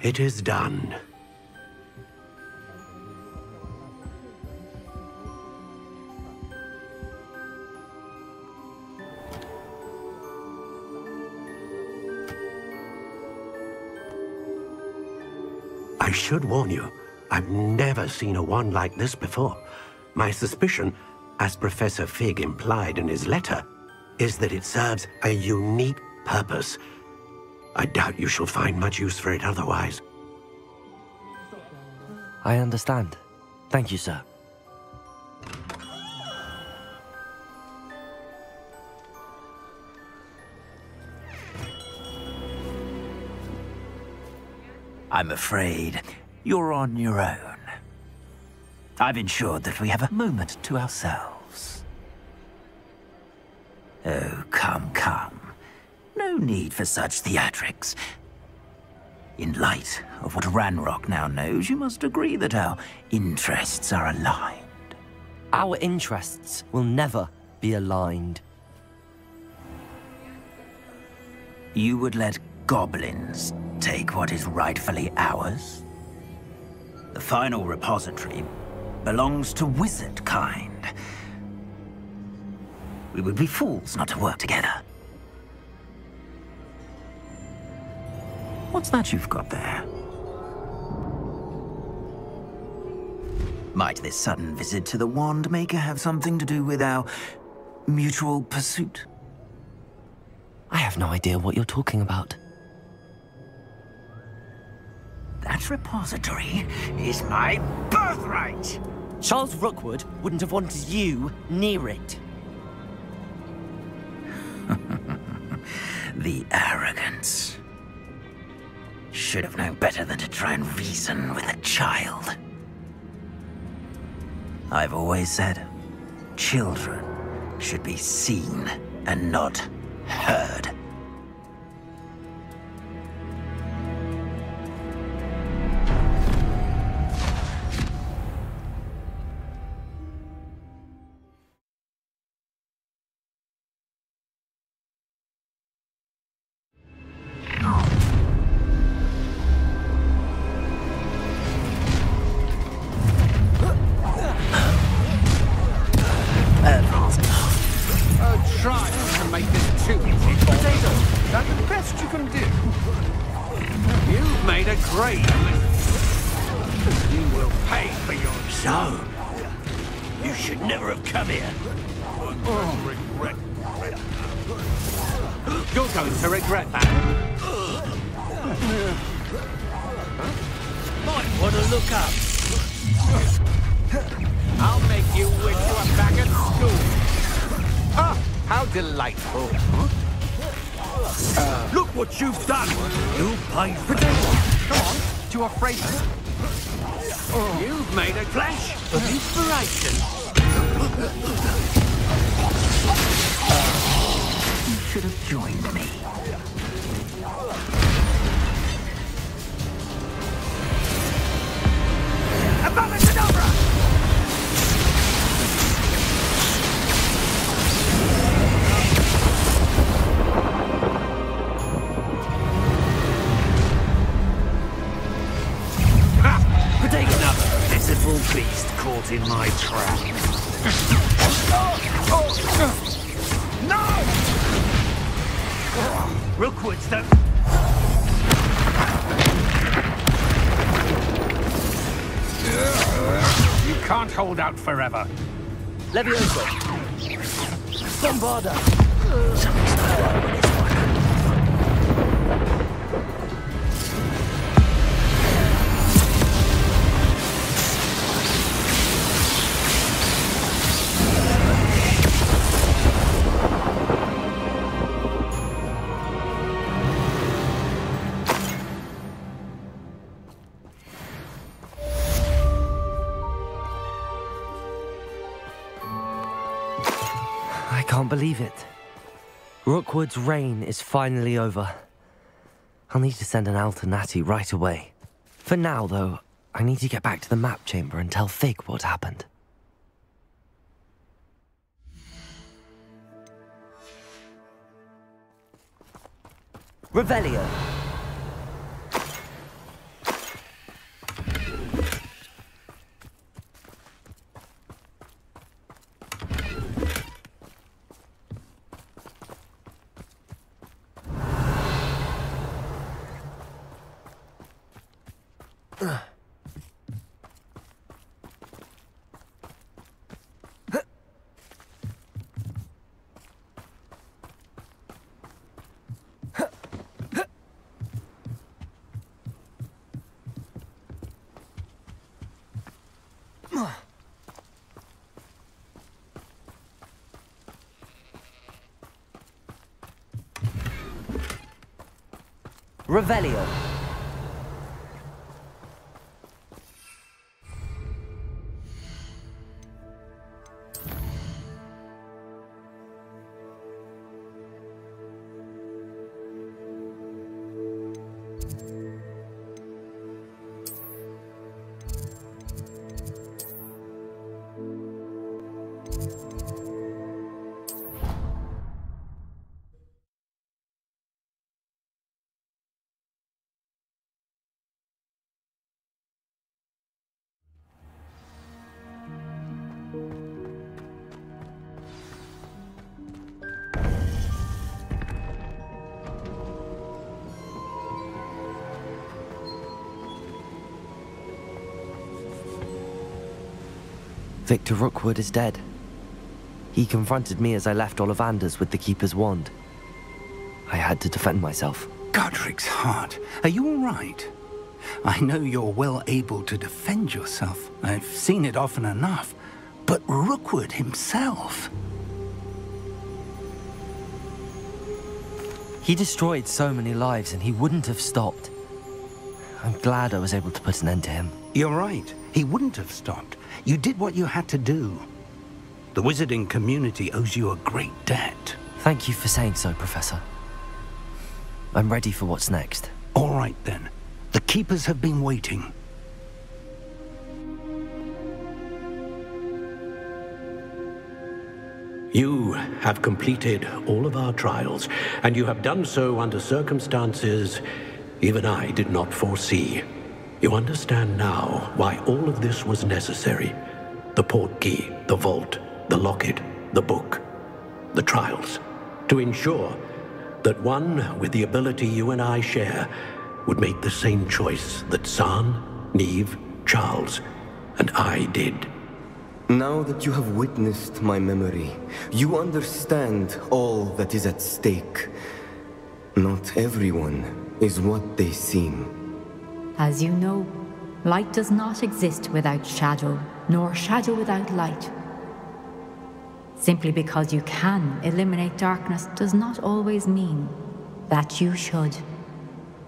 It is done. I should warn you, I've never seen a wand like this before. My suspicion, as Professor Fig implied in his letter, is that it serves a unique purpose. I doubt you shall find much use for it otherwise. I understand. Thank you, sir. I'm afraid you're on your own. I've ensured that we have a moment to ourselves. Oh, come, come. No need for such theatrics. In light of what Ranrock now knows, you must agree that our interests are aligned. Our interests will never be aligned. You would let goblins take what is rightfully ours? The final repository belongs to wizard kind. We would be fools not to work together. What's that you've got there? Might this sudden visit to the Wand Maker have something to do with our mutual pursuit? I have no idea what you're talking about. That repository is my birthright! Charles Rookwood wouldn't have wanted you near it. The arrogance. Should have known better than to try and reason with a child. I've always said, children should be seen and not heard. Try to make this too easy for me. That's the best you can do. You've made a great mistake. You will pay for your So, you should never have come here. regret. You're going to regret that. Might want to look up. I'll make you wish you were back at school. Ah, how delightful. Look what you've done. You paid for it. Come on, too afraid. You've made a flash of inspiration. You should have joined me. Abracadabra! Pitiful beast caught in my trap. No! Rookwood's the... You can't hold out forever. Levioso! Bombarda! Something's not right with this one. I can't believe it. Rookwood's reign is finally over. I'll need to send an Alternati right away. For now, though, I need to get back to the map chamber and tell Fig what happened. Revelio! Revelio. Victor Rookwood is dead. He confronted me as I left Ollivander's with the Keeper's wand. I had to defend myself. Godric's heart, are you all right? I know you're well able to defend yourself. I've seen it often enough. But Rookwood himself... He destroyed so many lives and he wouldn't have stopped. I'm glad I was able to put an end to him. You're right. He wouldn't have stopped. You did what you had to do. The wizarding community owes you a great debt. Thank you for saying so, Professor. I'm ready for what's next. All right, then. The Keepers have been waiting. You have completed all of our trials, and you have done so under circumstances even I did not foresee. You understand now why all of this was necessary. The portkey, the vault, the locket, the book, the trials. To ensure that one with the ability you and I share would make the same choice that San, Neve, Charles, and I did. Now that you have witnessed my memory, you understand all that is at stake. Not everyone is what they seem. As you know, light does not exist without shadow, nor shadow without light. Simply because you can eliminate darkness does not always mean that you should.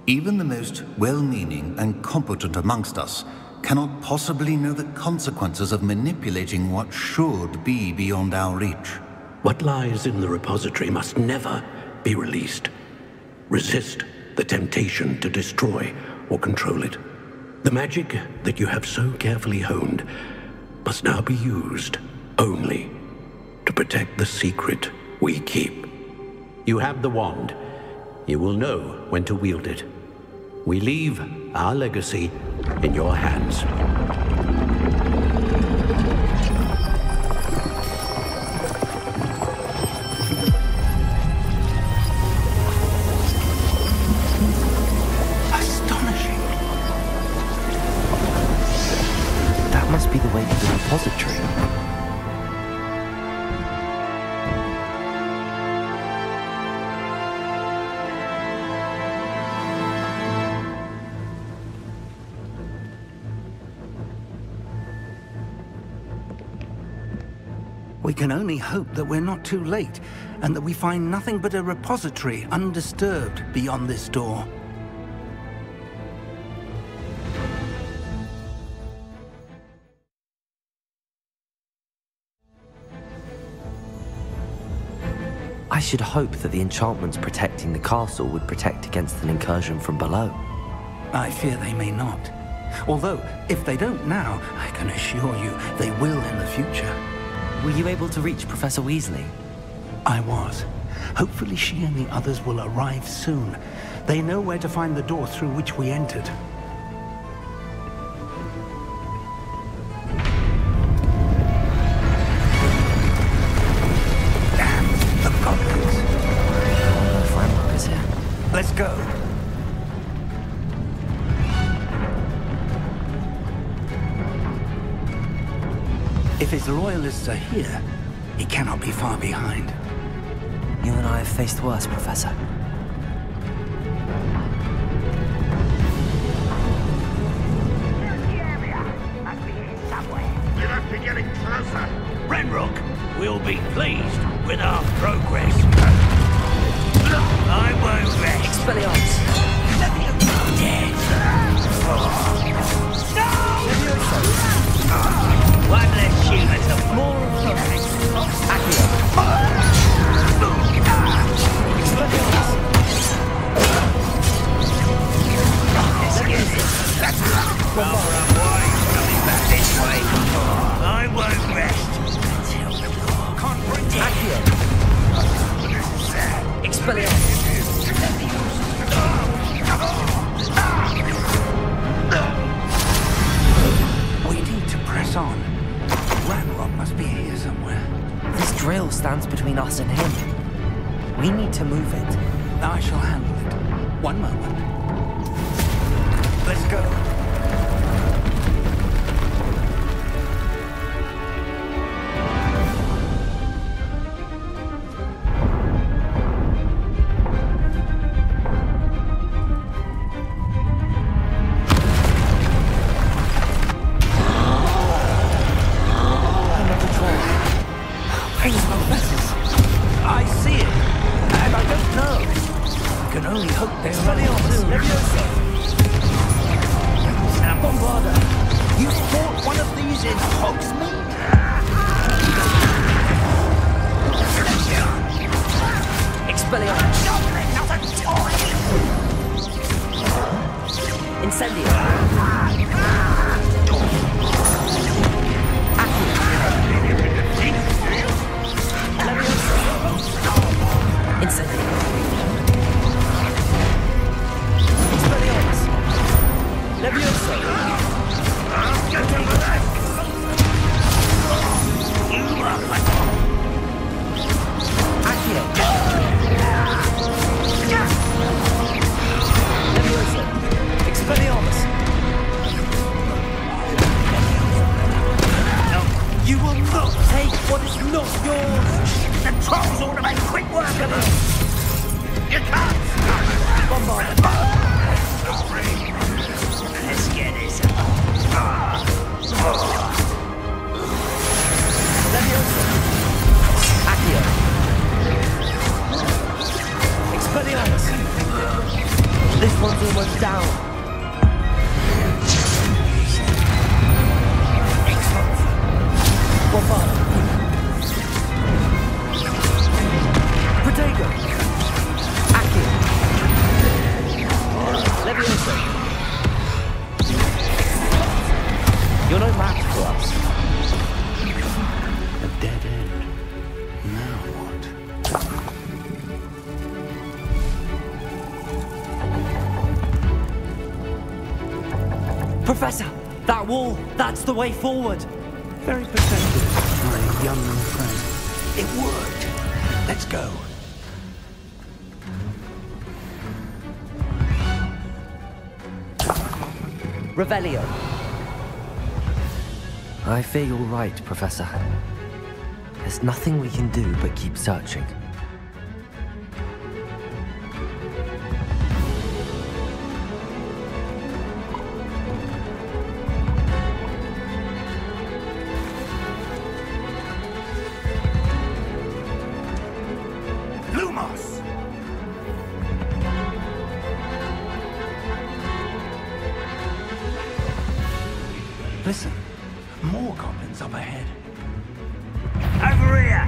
Even the most well-meaning and competent amongst us cannot possibly know the consequences of manipulating what should be beyond our reach. What lies in the repository must never be released. Resist the temptation to destroy or control it. The magic that you have so carefully honed must now be used only to protect the secret we keep. You have the wand. You will know when to wield it. We leave our legacy in your hands. That must be the way to the repository. We can only hope that we're not too late, and that we find nothing but a repository undisturbed beyond this door. I should hope that the enchantments protecting the castle would protect against an incursion from below. I fear they may not. Although, if they don't now, I can assure you they will in the future. Were you able to reach Professor Weasley? I was. Hopefully she and the others will arrive soon. They know where to find the door through which we entered. Damn, the goblins. Ranrock is here. Let's go. If his loyalists are here, he cannot be far behind. You and I have faced worse, Professor. We must be getting closer. Ranrock will be pleased with our progress. I won't rest. Expelliarmus! We need to move it. I shall handle it. One moment. Let's go. I see it, and I don't know. I can only hope they're running on soon. Now, Bombarder, you fought one of these in Hogsmeade? Expelliarmus. Not a toy! Incendio. Incendio. Expelliarmus. Levioso. Get over that! You are like... Accio. Levioso. Expelliarmus. No, you will not take what is not yours. The trolls ought to make quick work of it. You can't stop it. Bombard. Let's get this. Leviosa. Accio. Expelliarmus. This one's almost down. Bombard. Protego. Accio. Leviosa. You're no match for us. A dead end. Now what? Professor, that wall, that's the way forward. Very perceptive, my young friend. It worked. Let's go. Revelio. I fear you're right, Professor. There's nothing we can do but keep searching. Lumos! Listen, more goblins up ahead. Over here!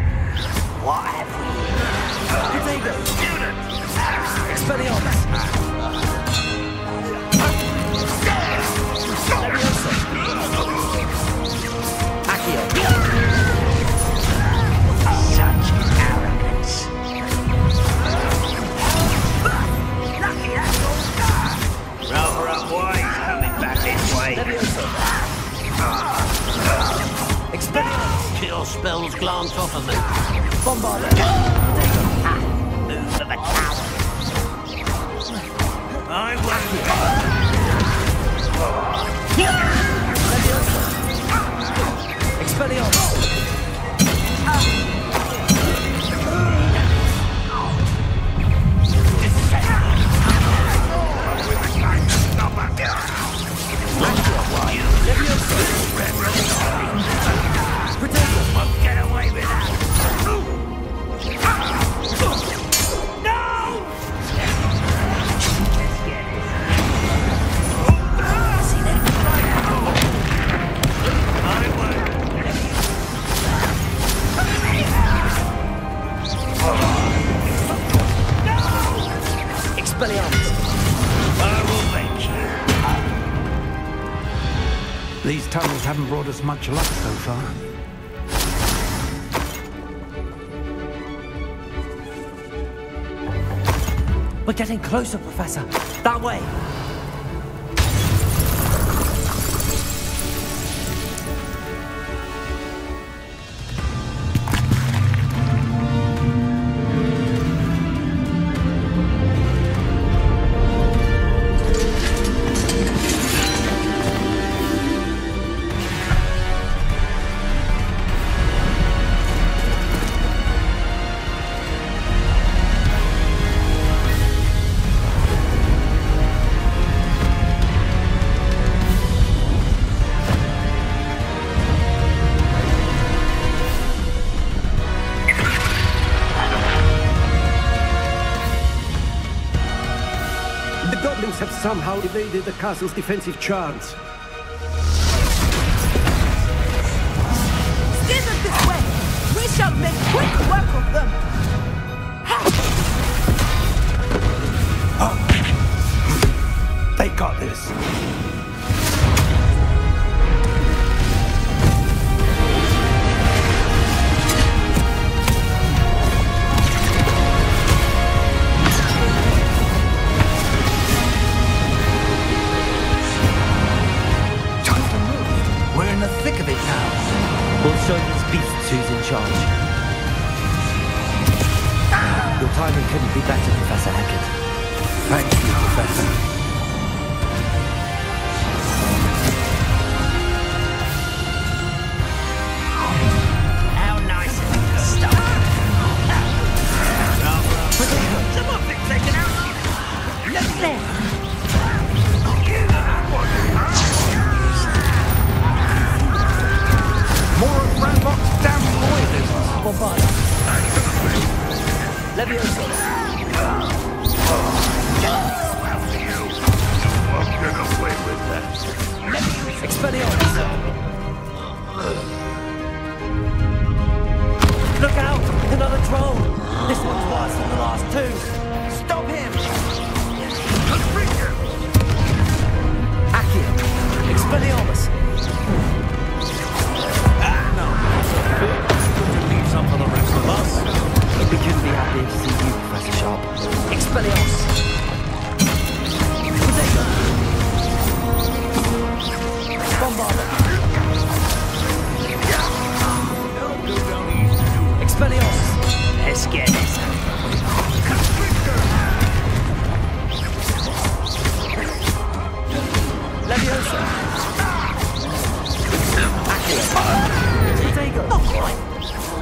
What have we? Protego! Students! Expelliarmus! Leviosa! Accio! Such arrogance! Lucky that's all done! Rather up wise coming back this way. Leviosa! Expelliarmus! Kill spells glance off of me. Bombarder! Move of a coward! I won't. Leviosa! Expelliarmus! Protego! Won't get away with that! No! See that? I won't. No! Expelliarmus! I will make you. These tunnels haven't brought us much luck so far. We're getting closer, Professor. That way. have somehow evaded the castle's defensive charms. Steer them this way! We shall make quick work of them! They got this. We're in the thick of it now. We'll show these beasts who's in charge. Your timing couldn't be better, Professor Hecat. Thank you, Professor. How nice of you to stop. Some of it taken out. Look there. More of Ranrock's damn loyalists. Bombard. Leviosa. Get away with that. Expelliarmus. Look out! Another troll! This one's worse than the last two! Stop him! Accio. Expelliarmus. Leave some for the rest of us. We couldn't be happier to see you, Professor Sharp. Expelliarmus. Bombarda. Expelliarmus. Let's get this. Leviosa. Accio. Stego.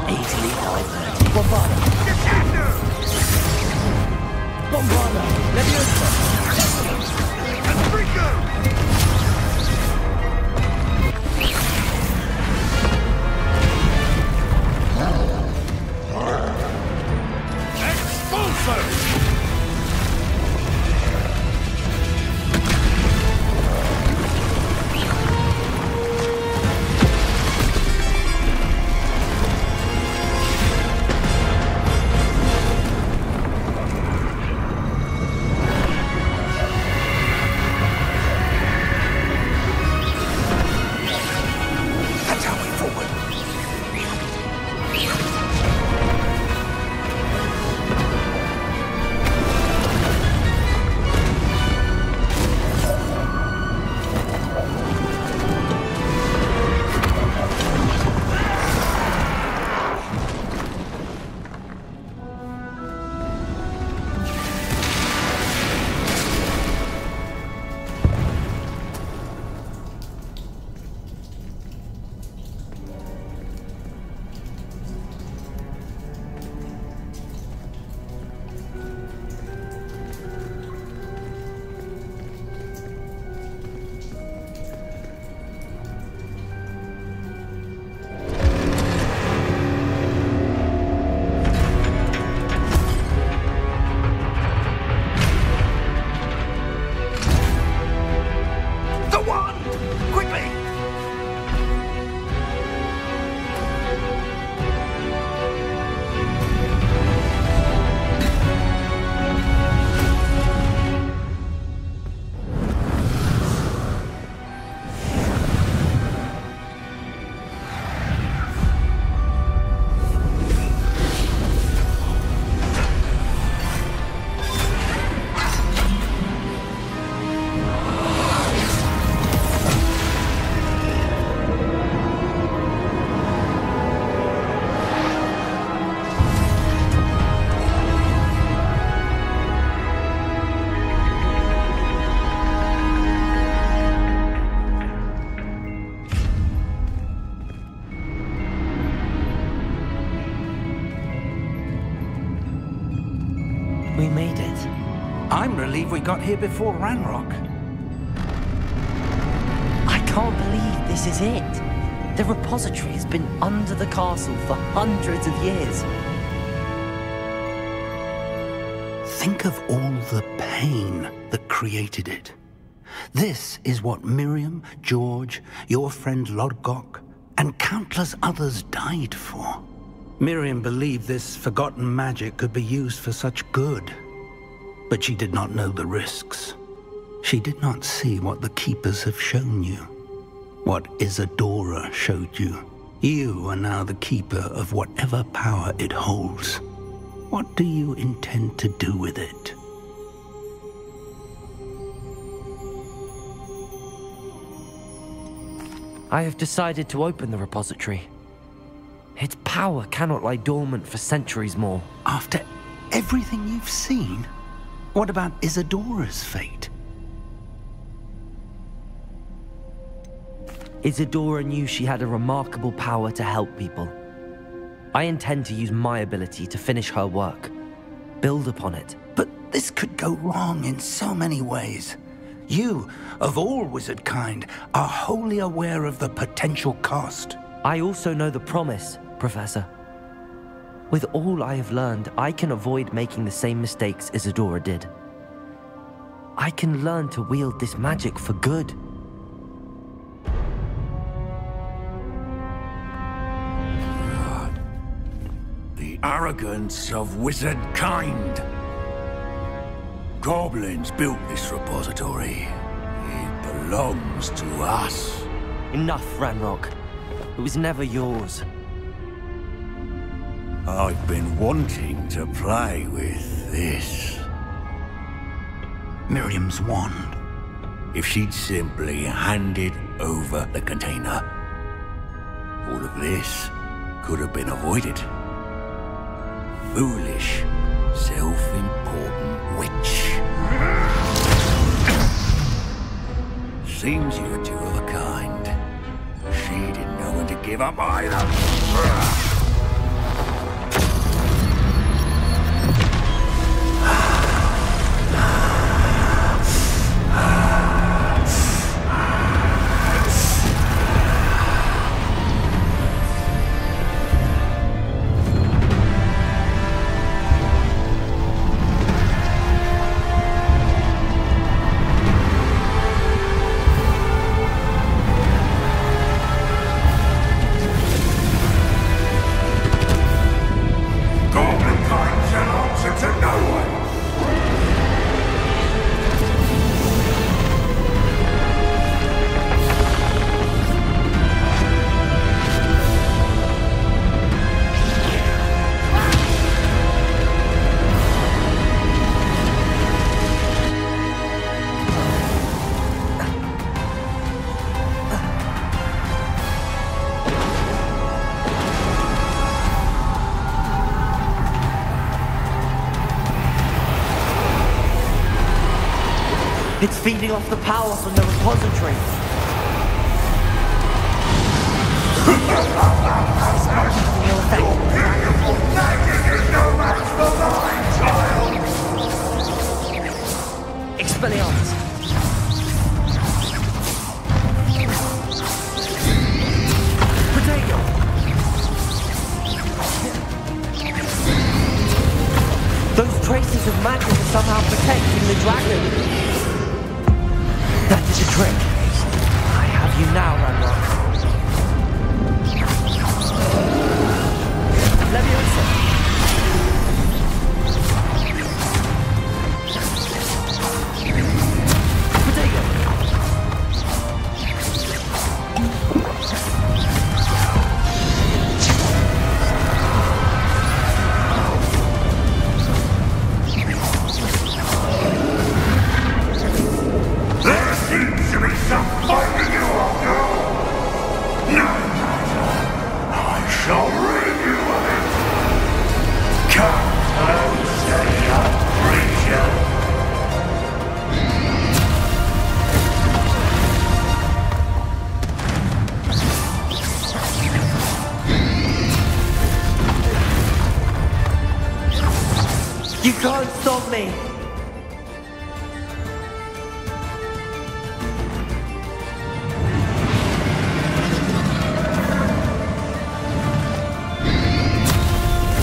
Easily diverted. Bombarda. Bombarda. Leviosa. We made it. I'm relieved we got here before Ranrock. I can't believe this is it. The repository has been under the castle for hundreds of years. Think of all the pain that created it. This is what Miriam, George, your friend Lodgok, and countless others died for. Miriam believed this forgotten magic could be used for such good, but she did not know the risks. She did not see what the Keepers have shown you, what Isadora showed you. You are now the Keeper of whatever power it holds. What do you intend to do with it? I have decided to open the repository. Its power cannot lie dormant for centuries more. After everything you've seen? What about Isadora's fate? Isadora knew she had a remarkable power to help people. I intend to use my ability to finish her work, build upon it. But this could go wrong in so many ways. You, of all wizard kind, are wholly aware of the potential cost. I also know the promise, Professor. With all I have learned, I can avoid making the same mistakes Isadora did. I can learn to wield this magic for good. The arrogance of wizard kind. Goblins built this repository. It belongs to us. Enough, Ranrock. It was never yours. I've been wanting to play with this. Miriam's wand. If she'd simply handed over the container, all of this could have been avoided. Foolish, self-important witch. Seems you're two of a kind. She didn't know when to give up either. It's feeding off the power from the repository. Expelliarmus. Potato. Those traces of magic are somehow protecting the dragon. That is a trick. I have you now, Ranrock. Leviosa. You can't stop me!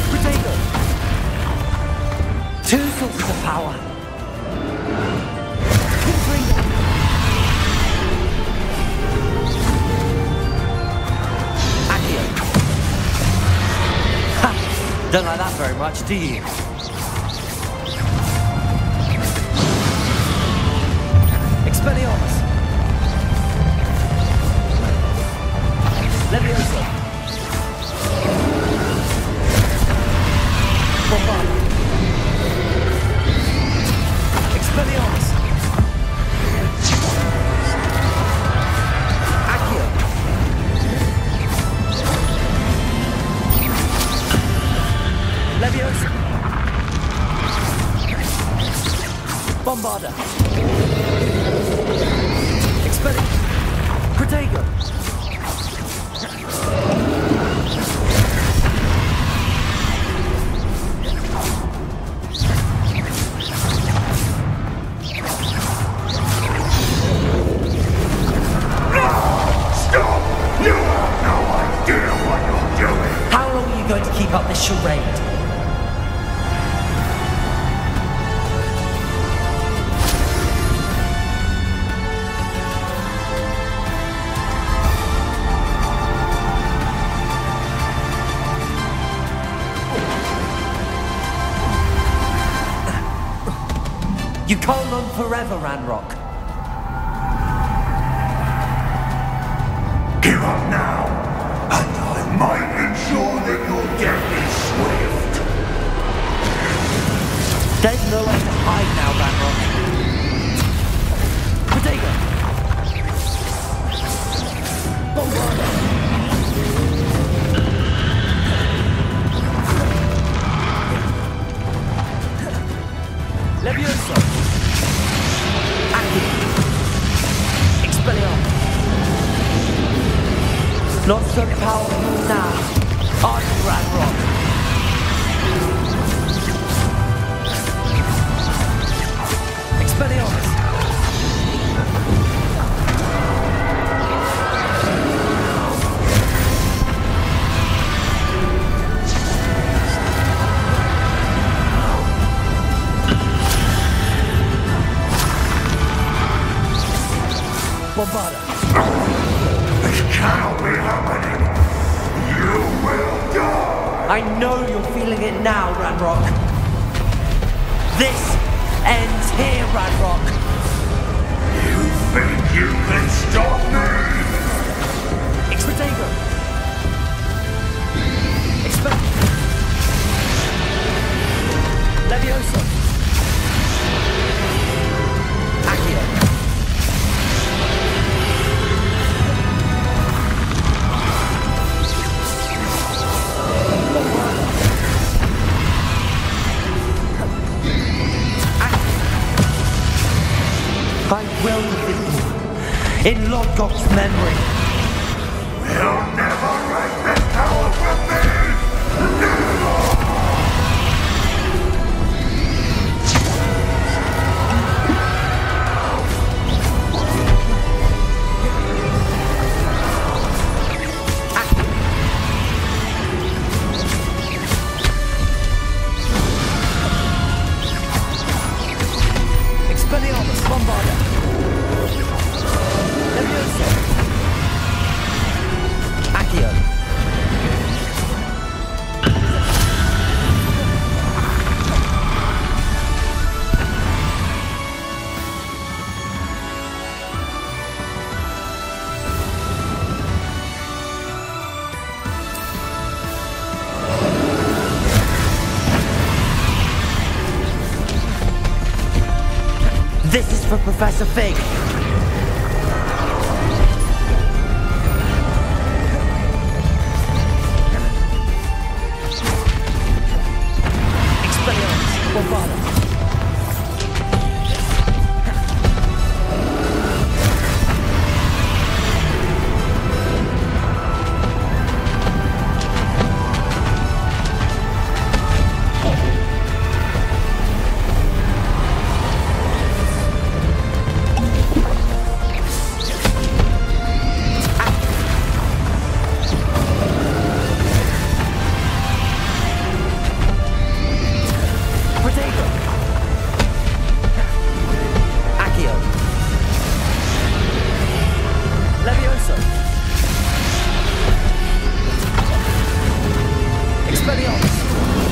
Potato! Two sources of power! Don't like that very much, do you? Expelliarmus! Leviosa! Bombard! Expelliarmus! Accio! Leviosa! Bombarda! Expelliarmus! Protego! Going to keep up this charade. You can't run forever, Ranrock. Give up now, and I might ensure that your death is swift. There's nowhere to hide now, Ranrock. Protego! Bombarda! Leviosa! Accio! Expelliarmus! Not so powerful now, are you, Ranrock? Expelliarmus! Bombarda! This cannot be happening. You will die. I know you're feeling it now, Ranrock. This ends here, Ranrock. You think you can stop me? Expedego! Expect. Leviosa! Accio! I will defeat you in Lodgok's memory. You'll never wreak this power from me! Never! Expelliarmus, Bombarda! Leviosa! Accio! This is for Professor Fig. Expelliarmus, Bombarda. Expelliarmus!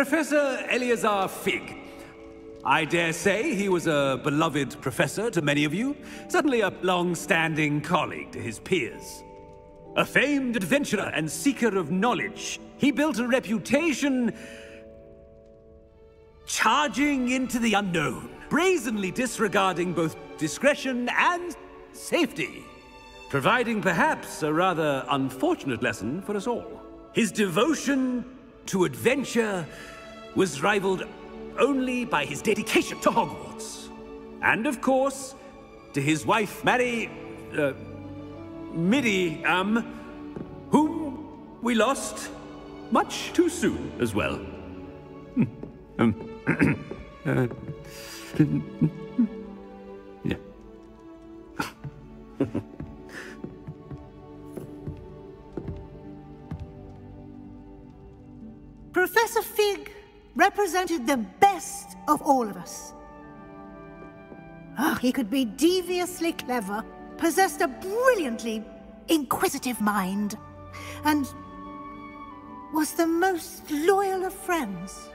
Professor Eleazar Fig. I dare say he was a beloved professor to many of you, certainly a long-standing colleague to his peers. A famed adventurer and seeker of knowledge, he built a reputation charging into the unknown, brazenly disregarding both discretion and safety, providing perhaps a rather unfortunate lesson for us all. His devotion to adventure was rivaled only by his dedication to Hogwarts. And of course, to his wife, Middy, whom we lost much too soon as well. Yeah. Professor Fig represented the best of all of us. He could be deviously clever, possessed a brilliantly inquisitive mind, and was the most loyal of friends.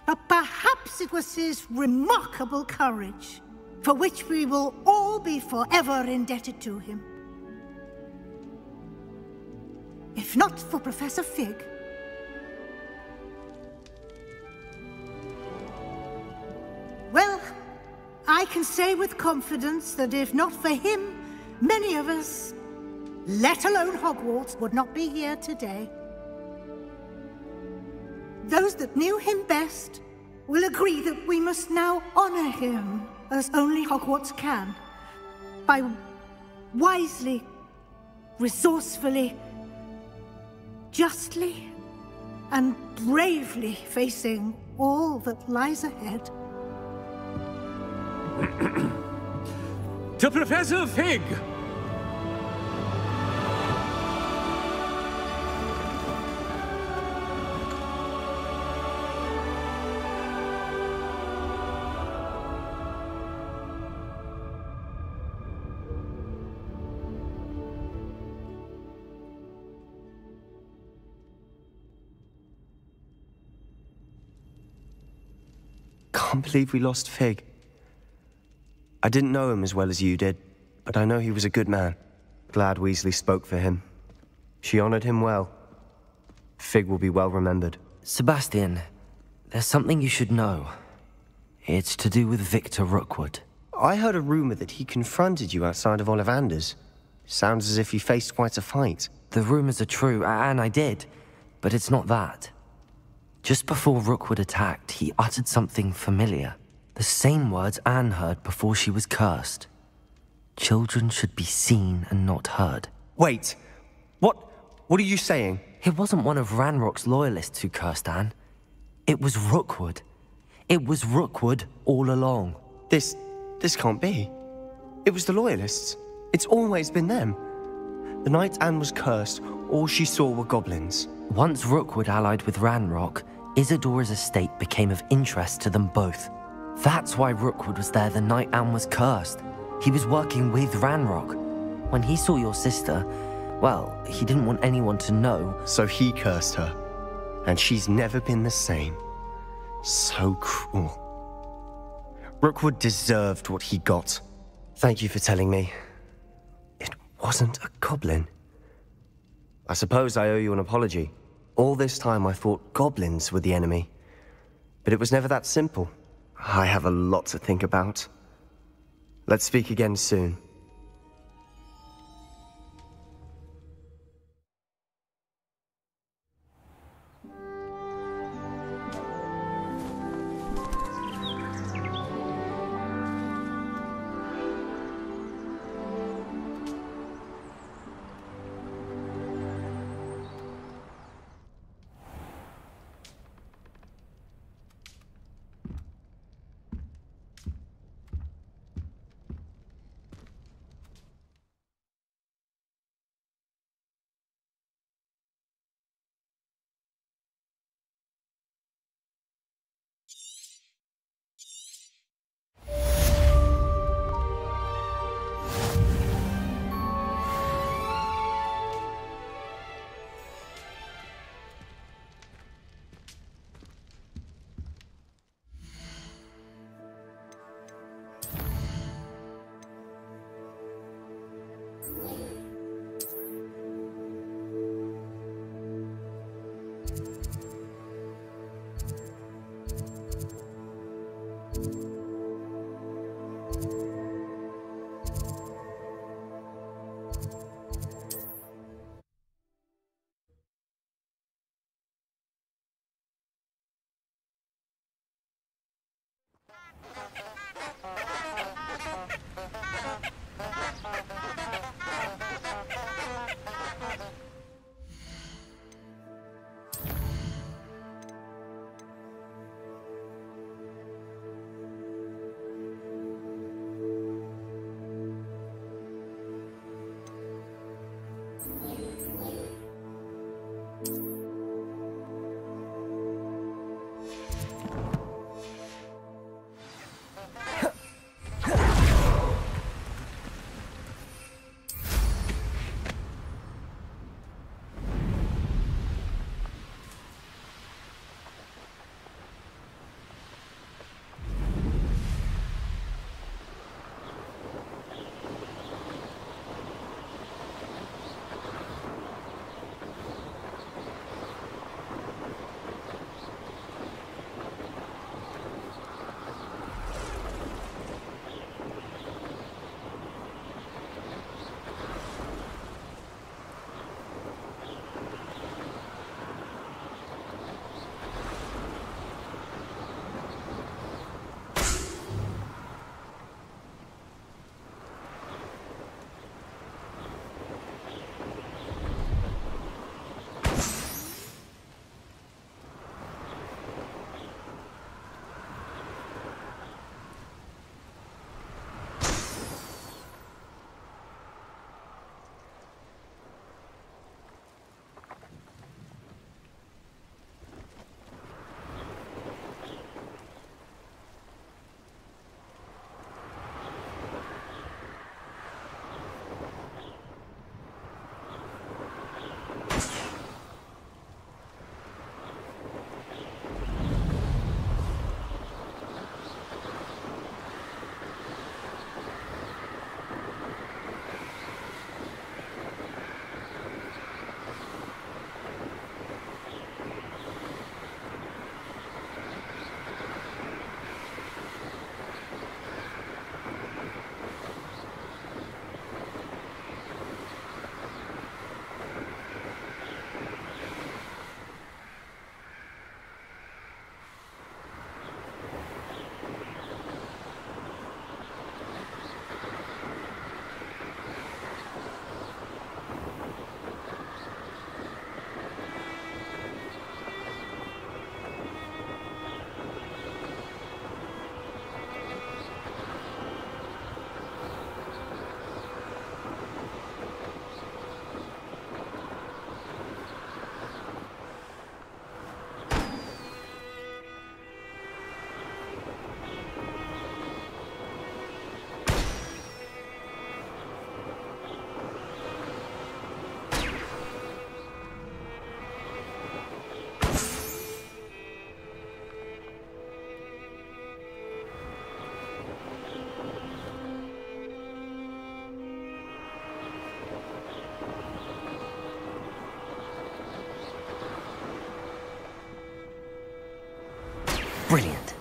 But perhaps it was his remarkable courage, for which we will all be forever indebted to him. If not for Professor Fig, well, I can say with confidence that if not for him, many of us, let alone Hogwarts, would not be here today. Those that knew him best will agree that we must now honor him as only Hogwarts can, by wisely, resourcefully, justly and bravely facing all that lies ahead. To Professor Fig! Can't believe we lost Fig. I didn't know him as well as you did, but I know he was a good man. Glad Weasley spoke for him. She honored him well. Fig will be well remembered. Sebastian, there's something you should know. It's to do with Victor Rookwood. I heard a rumor that he confronted you outside of Ollivander's. Sounds as if you faced quite a fight. The rumors are true, and I did, but it's not that. Just before Rookwood attacked, he uttered something familiar. The same words Anne heard before she was cursed. Children should be seen and not heard. Wait, what are you saying? It wasn't one of Ranrock's loyalists who cursed Anne. It was Rookwood. It was Rookwood all along. This can't be. It was the loyalists. It's always been them. The night Anne was cursed, all she saw were goblins. Once Rookwood allied with Ranrock, Isadora's estate became of interest to them both. That's why Rookwood was there the night Anne was cursed. He was working with Ranrock. When he saw your sister, well, he didn't want anyone to know. So he cursed her. And she's never been the same. So cruel. Rookwood deserved what he got. Thank you for telling me. It wasn't a goblin. I suppose I owe you an apology. All this time I thought goblins were the enemy. But it was never that simple. I have a lot to think about. Let's speak again soon. Brilliant.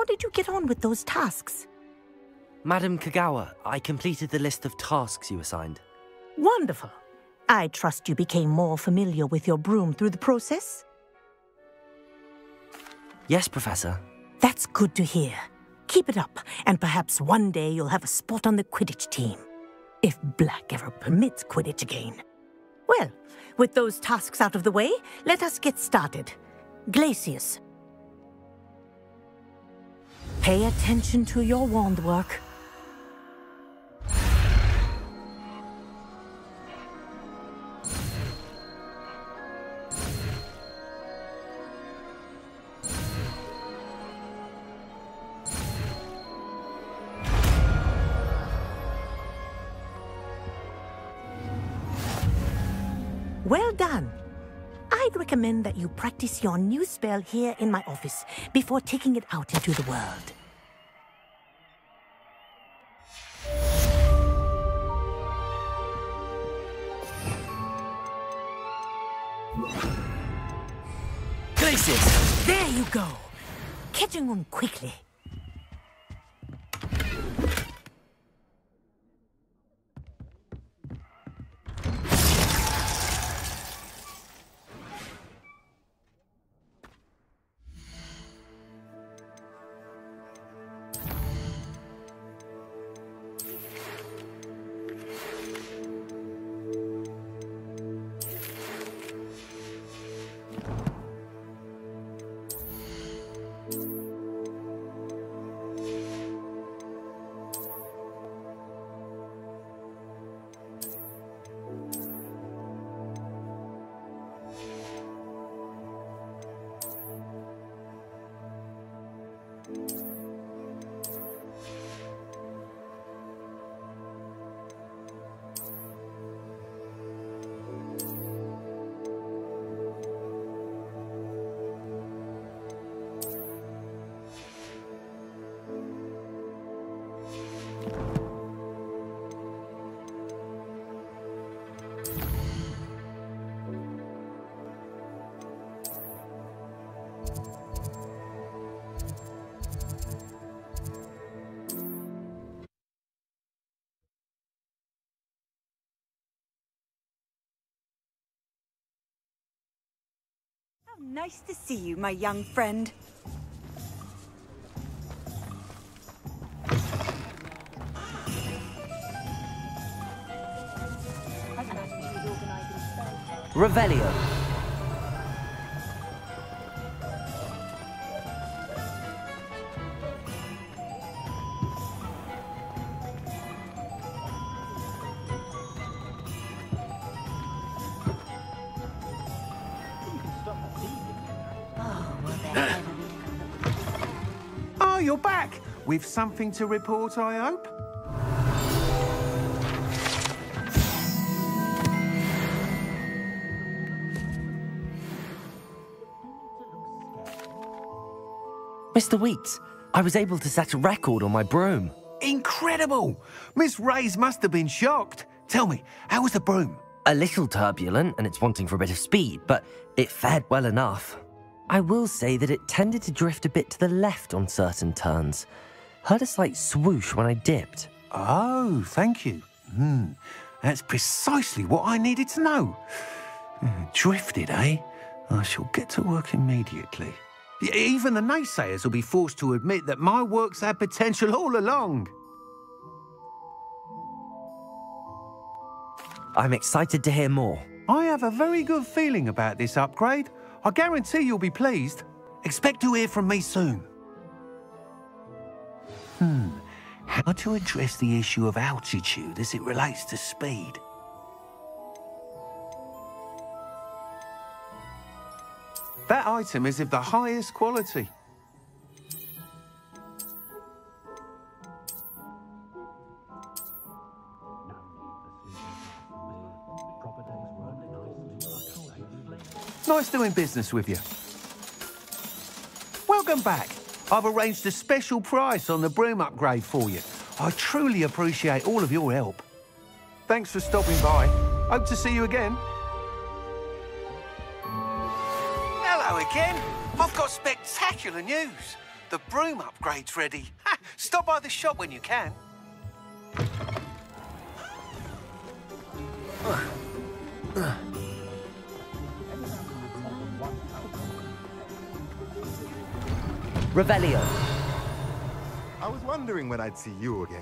How did you get on with those tasks? Madam Kagawa, I completed the list of tasks you assigned. Wonderful. I trust you became more familiar with your broom through the process? Yes, Professor. That's good to hear. Keep it up, and perhaps one day you'll have a spot on the Quidditch team. If Black ever permits Quidditch again. Well, with those tasks out of the way, let us get started. Glacius. Pay attention to your wand work. Well done. I'd recommend that you practice your new spell here in my office before taking it out into the world. Glacius! There you go. Catching on quickly. Nice to see you, my young friend. Revelio. Oh, you're back! With something to report, I hope? Mr. Weeks, I was able to set a record on my broom. Incredible! Miss Reyes must have been shocked. Tell me, how was the broom? A little turbulent, and it's wanting for a bit of speed, but it fared well enough. I will say that it tended to drift a bit to the left on certain turns. Heard a slight swoosh when I dipped. Oh, thank you. That's precisely what I needed to know. Drifted, eh? I shall get to work immediately. Even the naysayers will be forced to admit that my work's had potential all along. I'm excited to hear more. I have a very good feeling about this upgrade. I guarantee you'll be pleased. Expect to hear from me soon. How to address the issue of altitude as it relates to speed? That item is of the highest quality. Nice doing business with you. Welcome back. I've arranged a special price on the broom upgrade for you. I truly appreciate all of your help. Thanks for stopping by. Hope to see you again. Hello again. I've got spectacular news. The broom upgrade's ready. Stop by the shop when you can. Revelio. I was wondering when I'd see you again.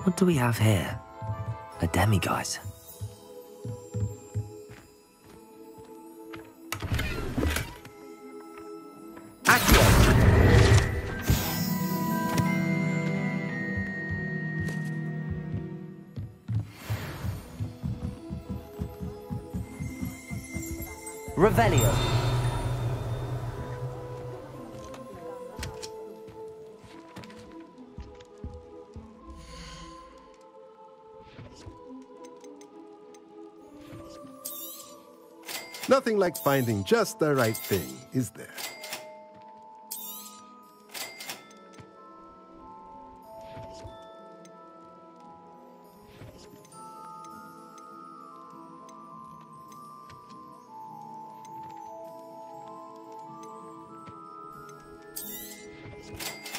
What do we have here? A demiguise. Revelio. Nothing like finding just the right thing, is there?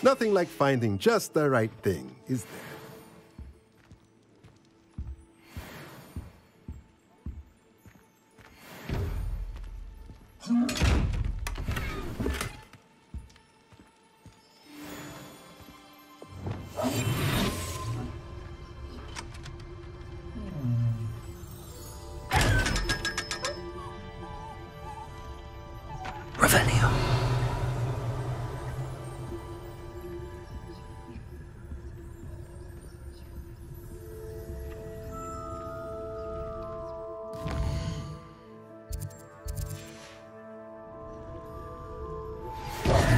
Nothing like finding just the right thing, is there? Revelio.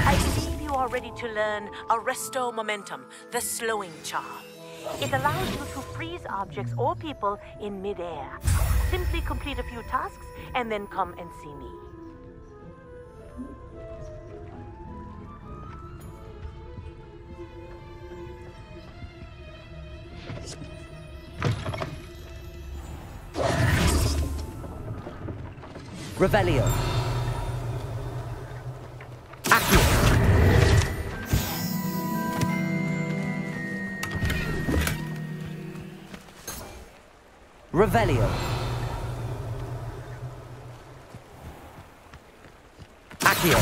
I believe you are ready to learn Arresto Momentum, the slowing charm. It allows you to freeze objects or people in midair. Simply complete a few tasks and then come and see me. Revelio. Revelio. Accio.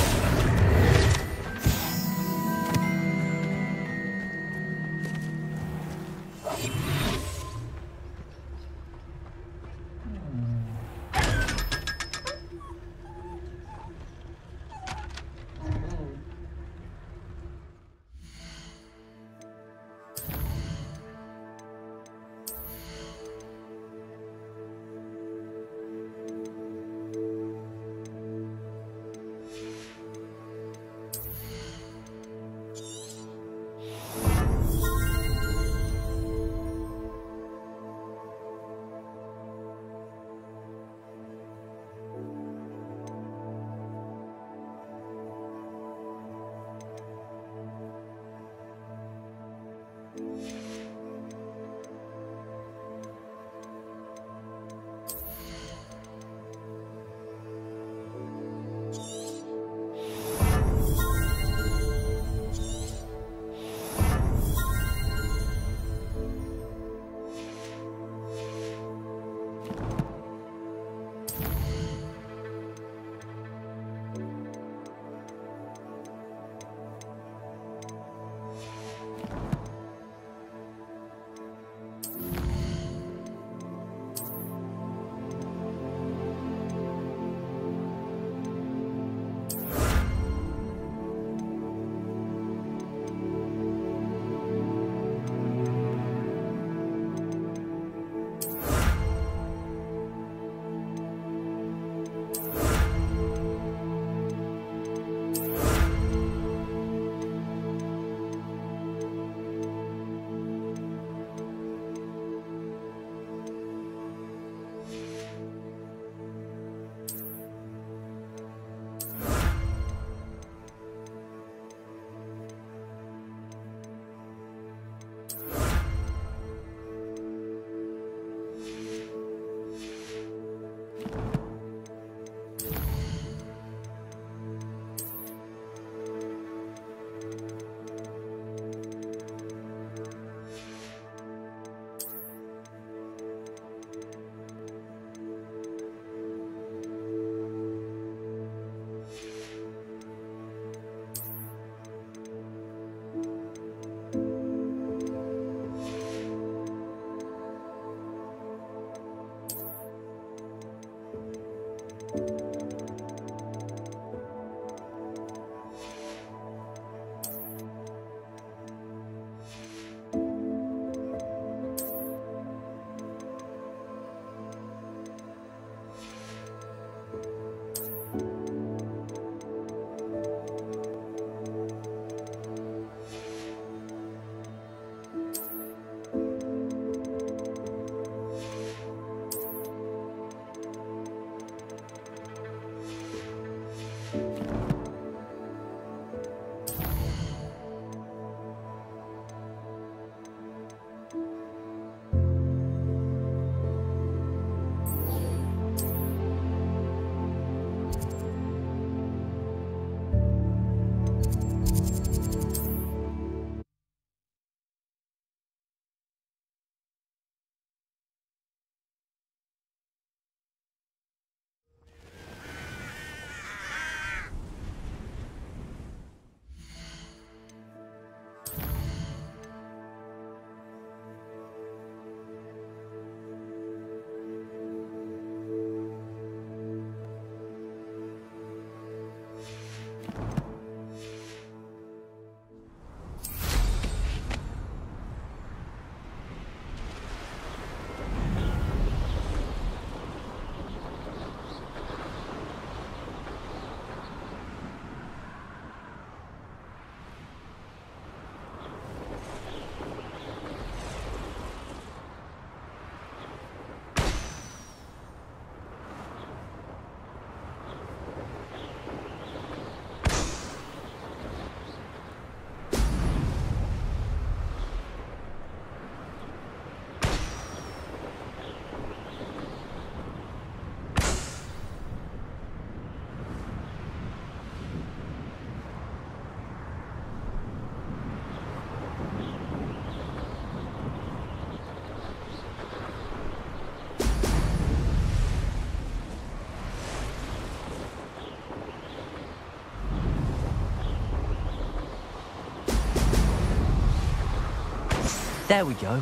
There we go.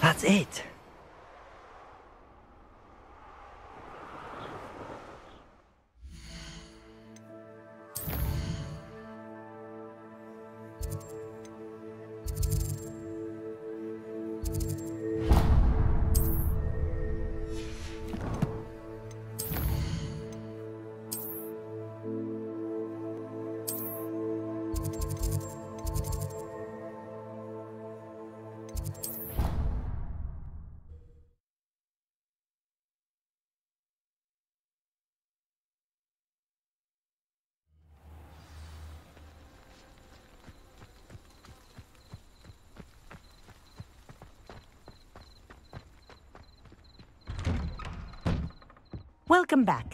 That's it. Welcome back.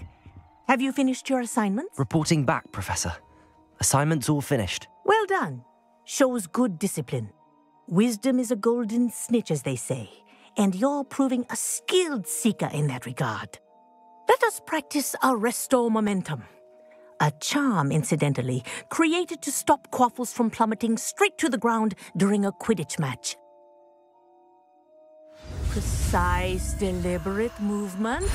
Have you finished your assignments? Reporting back, Professor. Assignments all finished. Well done. Shows good discipline. Wisdom is a golden snitch, as they say, and you're proving a skilled seeker in that regard. Let us practice our Restore Momentum. A charm, incidentally, created to stop Quaffles from plummeting straight to the ground during a Quidditch match. Precise, deliberate movements.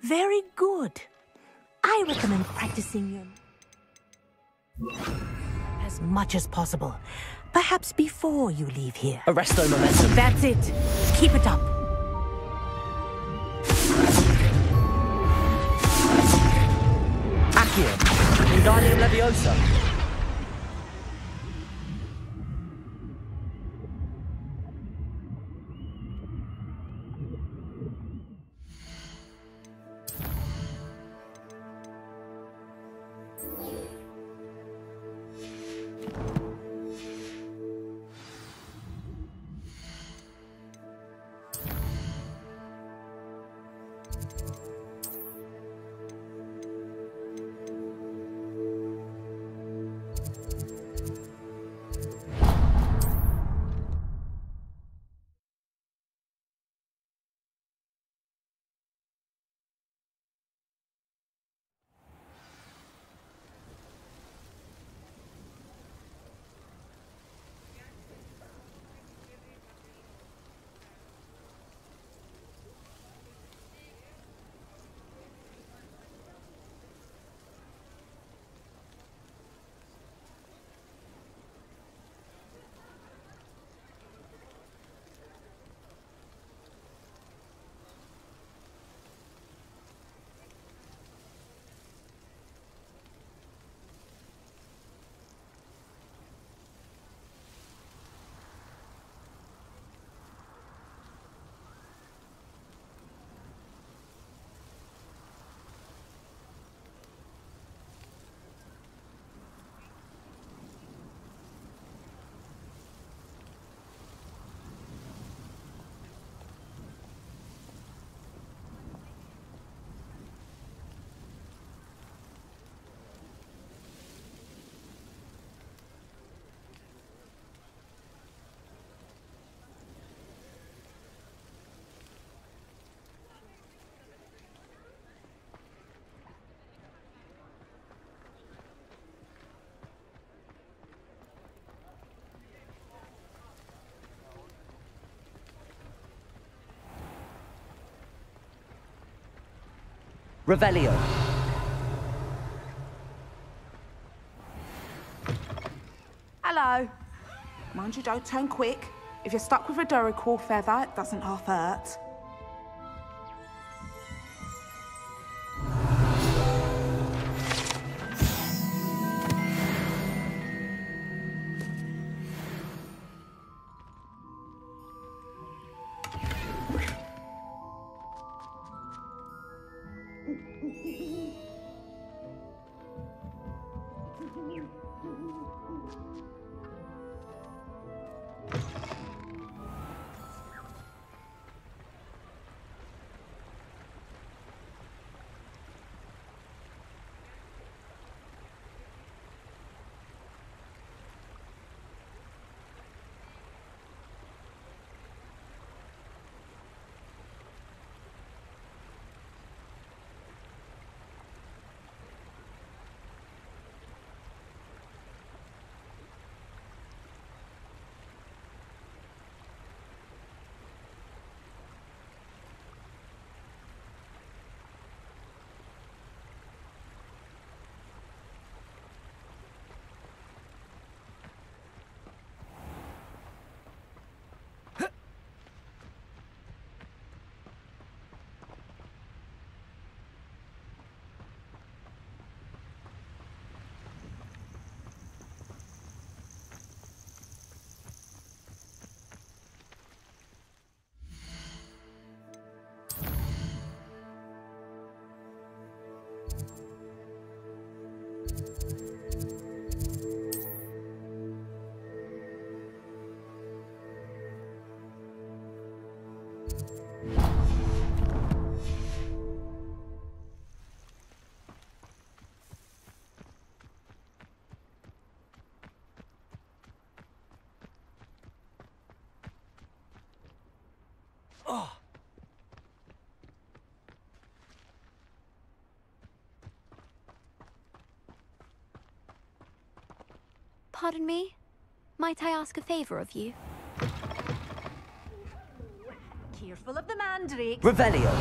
Very good. I recommend practicing as much as possible. Perhaps before you leave here. Arresto Momentum. That's it. Keep it up. Accio. Wingardium Leviosa. Revelio. Hello. Mind you don't turn quick. If you're stuck with a Duracell feather, it doesn't half hurt. Oh. Pardon me? Might I ask a favor of you? Careful of the mandrake. Revelio.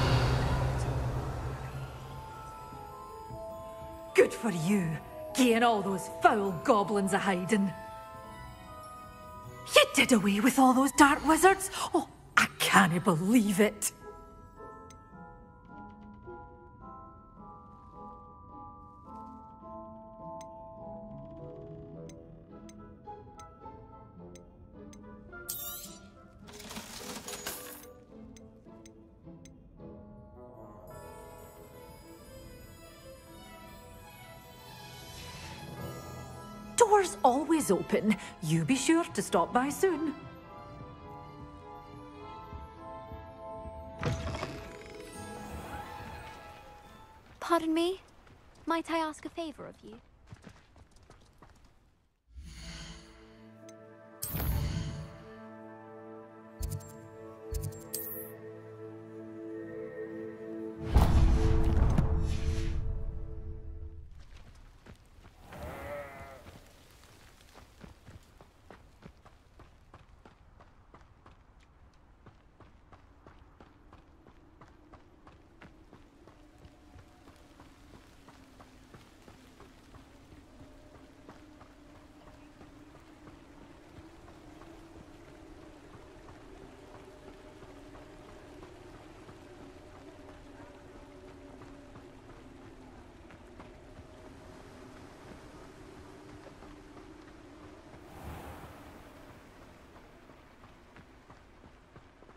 Good for you, getting all those foul goblins a hiding. You did away with all those dark wizards? Oh, I can't believe it. Doors always open. You be sure to stop by soon. Pardon me? Might I ask a favor of you?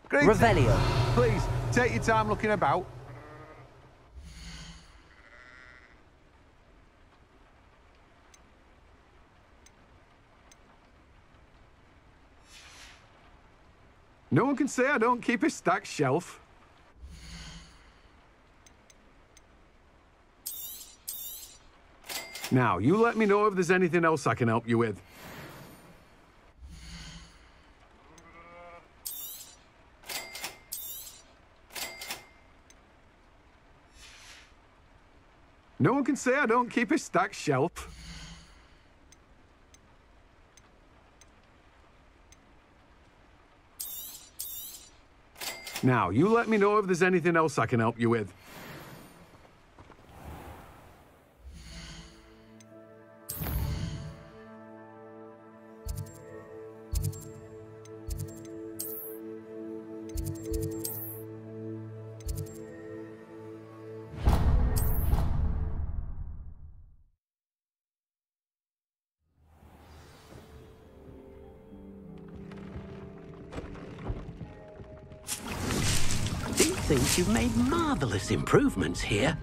Greetings. Revelio. Please, take your time looking about. No one can say I don't keep a stacked shelf. Now, you let me know if there's anything else I can help you with. No one can say I don't keep a stacked shelf. Now, you let me know if there's anything else I can help you with. think you've made marvelous improvements here.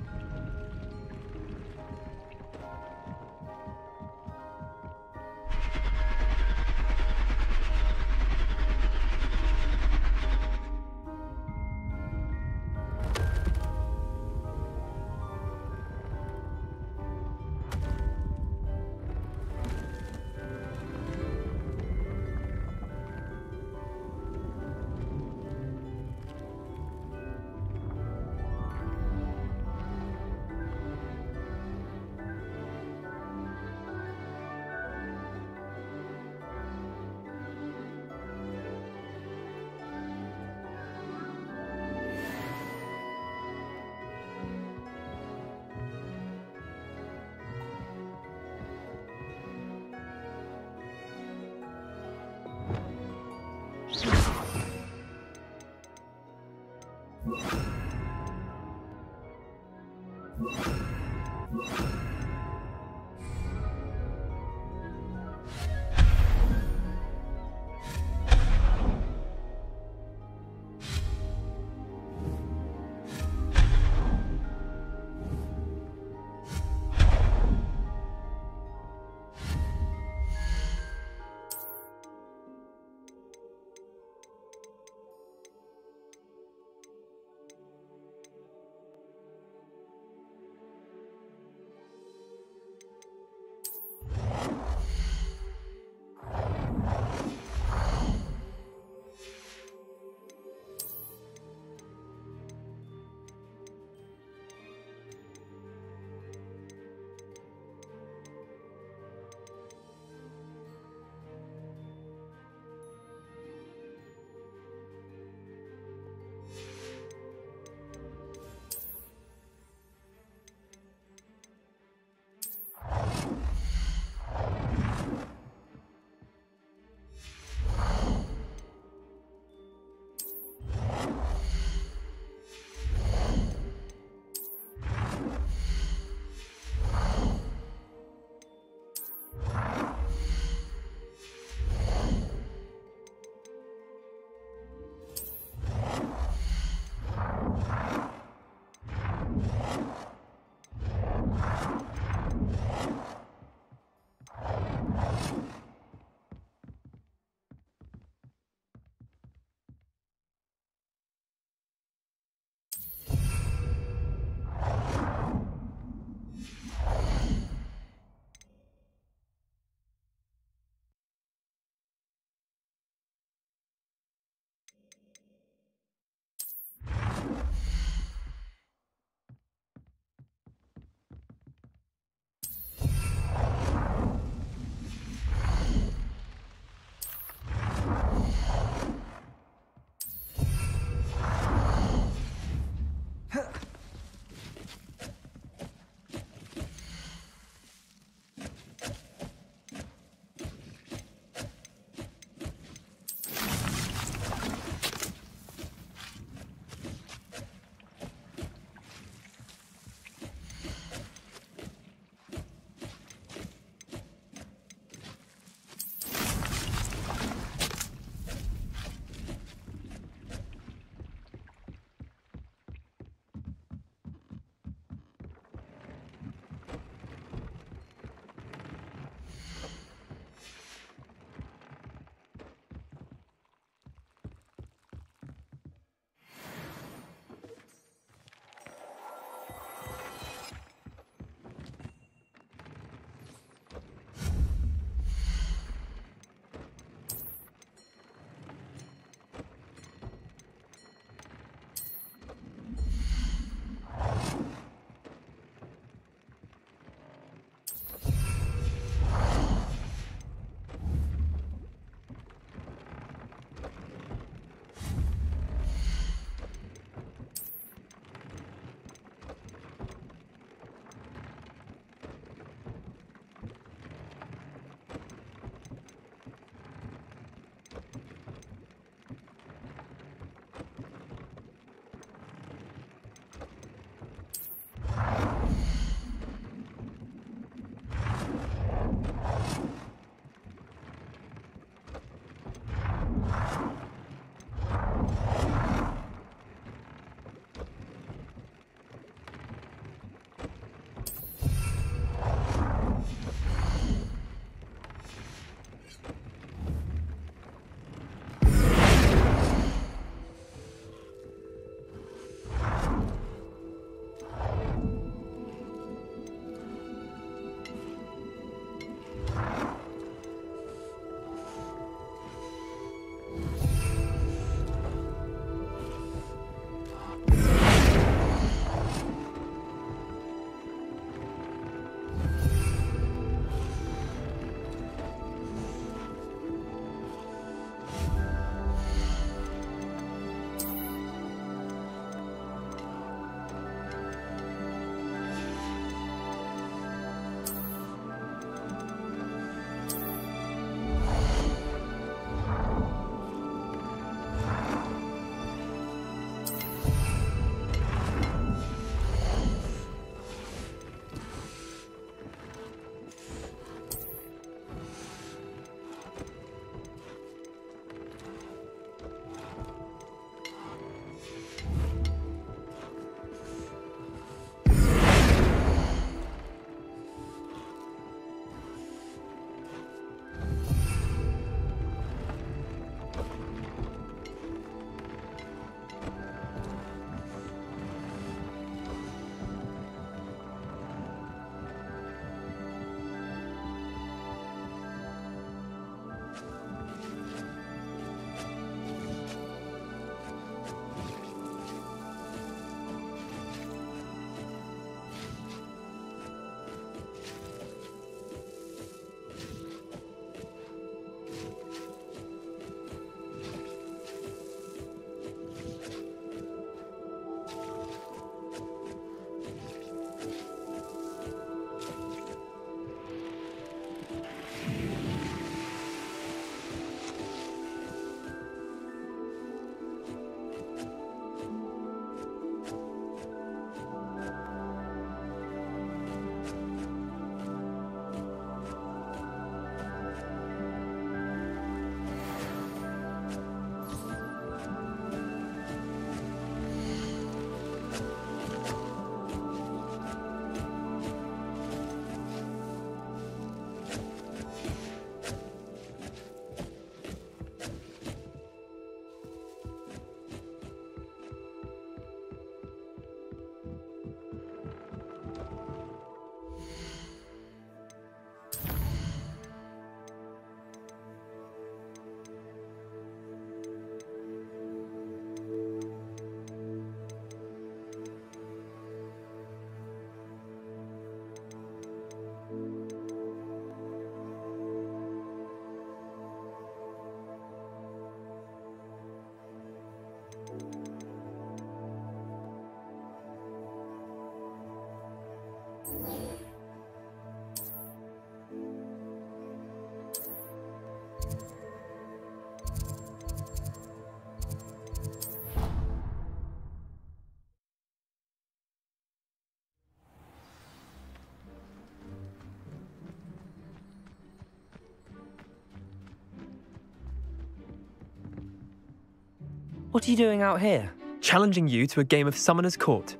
What are you doing out here? Challenging you to a game of Summoner's Court.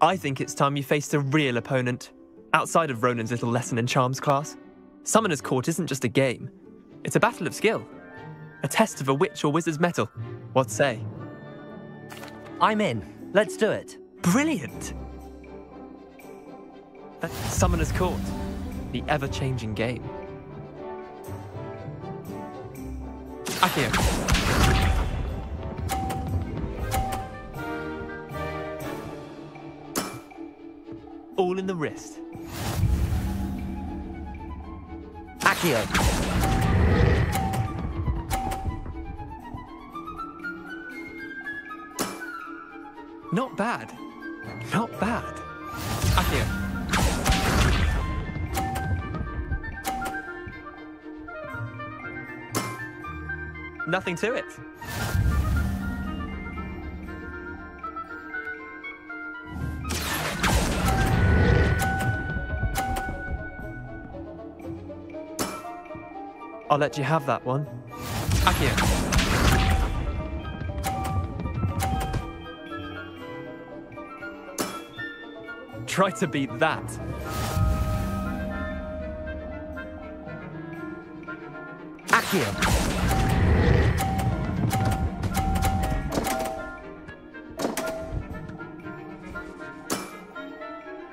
I think it's time you faced a real opponent, outside of Ronan's little lesson in charms class. Summoner's Court isn't just a game. It's a battle of skill. A test of a witch or wizard's mettle. What say? I'm in. Let's do it. Brilliant! That's Summoner's Court. The ever-changing game. Accio. All in the wrist. Accio. Not bad. Not bad. Accio. Nothing to it. I'll let you have that one. Accio. Try to beat that. Accio.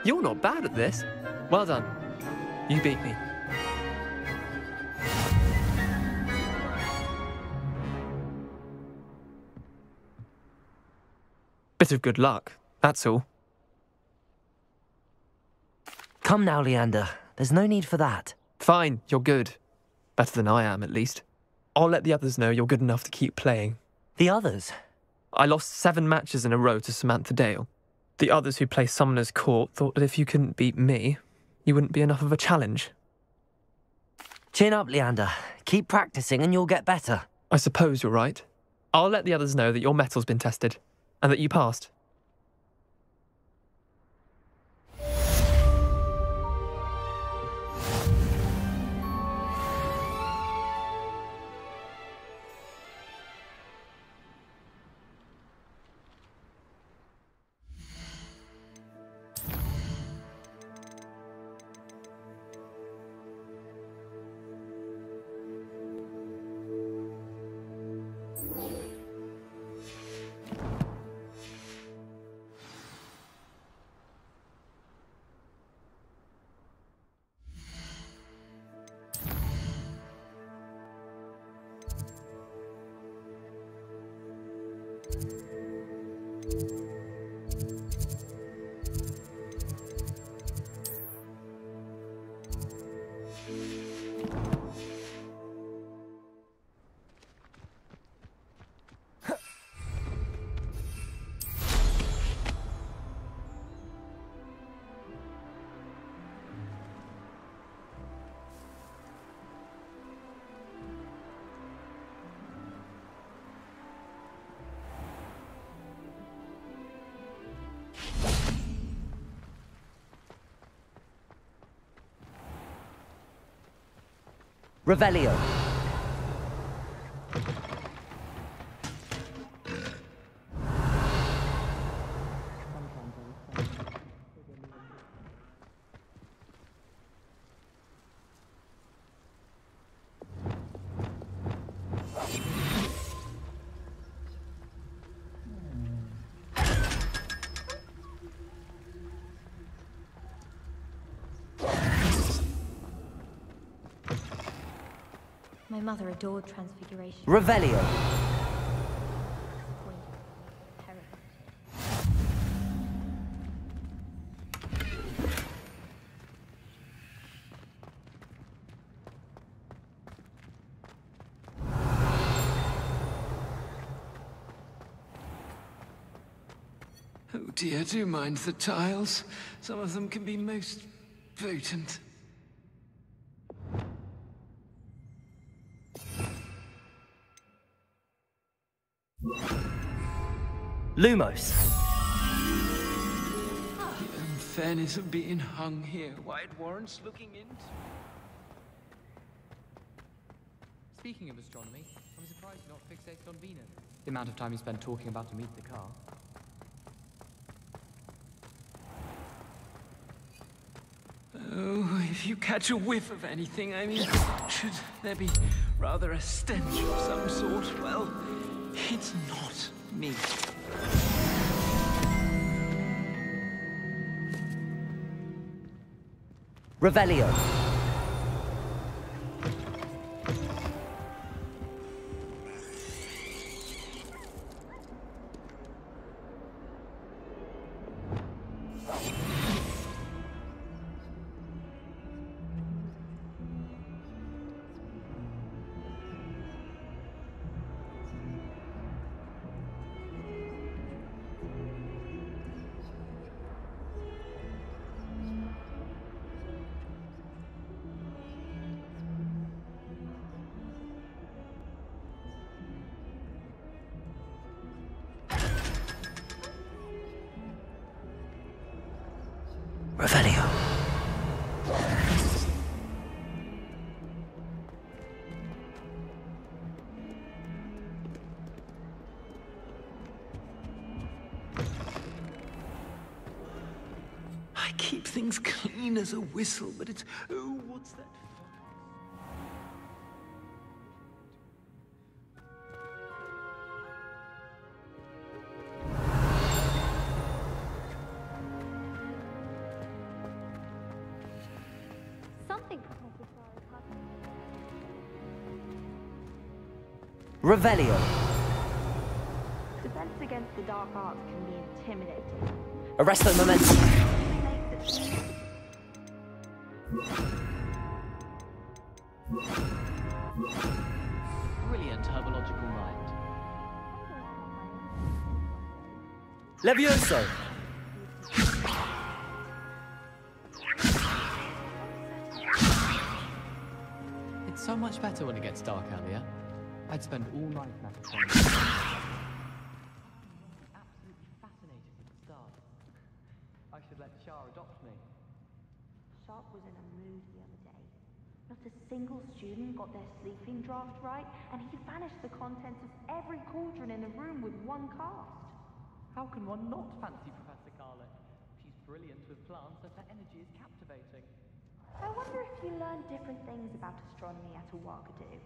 You're not bad at this. Well done. You beat me. Bit of good luck, that's all. Come now, Leander. There's no need for that. Fine, you're good. Better than I am, at least. I'll let the others know you're good enough to keep playing. The others? I lost 7 matches in a row to Samantha Dale. The others who play Summoner's Court thought that if you couldn't beat me, you wouldn't be enough of a challenge. Chin up, Leander. Keep practicing and you'll get better. I suppose you're right. I'll let the others know that your metal's been tested, and that you passed. Revelio. My mother adored Transfiguration. Revelio. Oh dear, do mind the tiles. Some of them can be most potent. Lumos. The unfairness of being hung here. Why it warrants looking into. Speaking of astronomy, I'm surprised you're not fixated on Venus. The amount of time you spent talking about to meet the car. Oh, if you catch a whiff of anything, I mean, should there be rather a stench of some sort, well, it's not me. Revelio. Revelio. I keep things clean as a whistle, but it's... Oh, what's that? Something. Revelio. Defense against the dark arts can be intimidating. Arresto momentum. Brilliant herbological mind. Levioso. It's so much better when it gets dark earlier. I'd spend all night in that corner. Absolutely fascinated with the stars. I should let Char adopt me. Sharp was in a mood the other day. Not a single student got their sleeping draft right, and he vanished the contents of every cauldron in the room with one cast. How can one not fancy Professor Garlick? She's brilliant with plants and her energy is captivating. I wonder if you learn different things about astronomy at a Wakadu.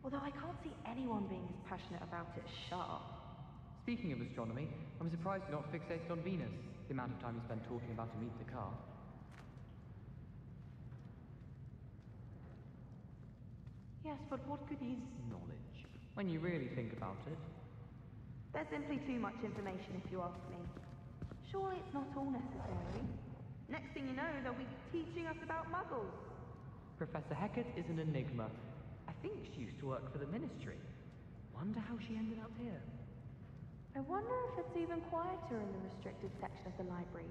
Although I can't see anyone being as passionate about it as Sharp. Speaking of astronomy, I'm surprised you're not fixated on Venus. The amount of time you spend talking about to meet the car. Yes, but what good is knowledge when you really think about it? There's simply too much information if you ask me. Surely it's not all necessary. Next thing you know, they'll be teaching us about muggles. Professor Hecat is an enigma. I think she used to work for the Ministry. Wonder how she ended up here. I wonder if it's even quieter in the restricted section of the library.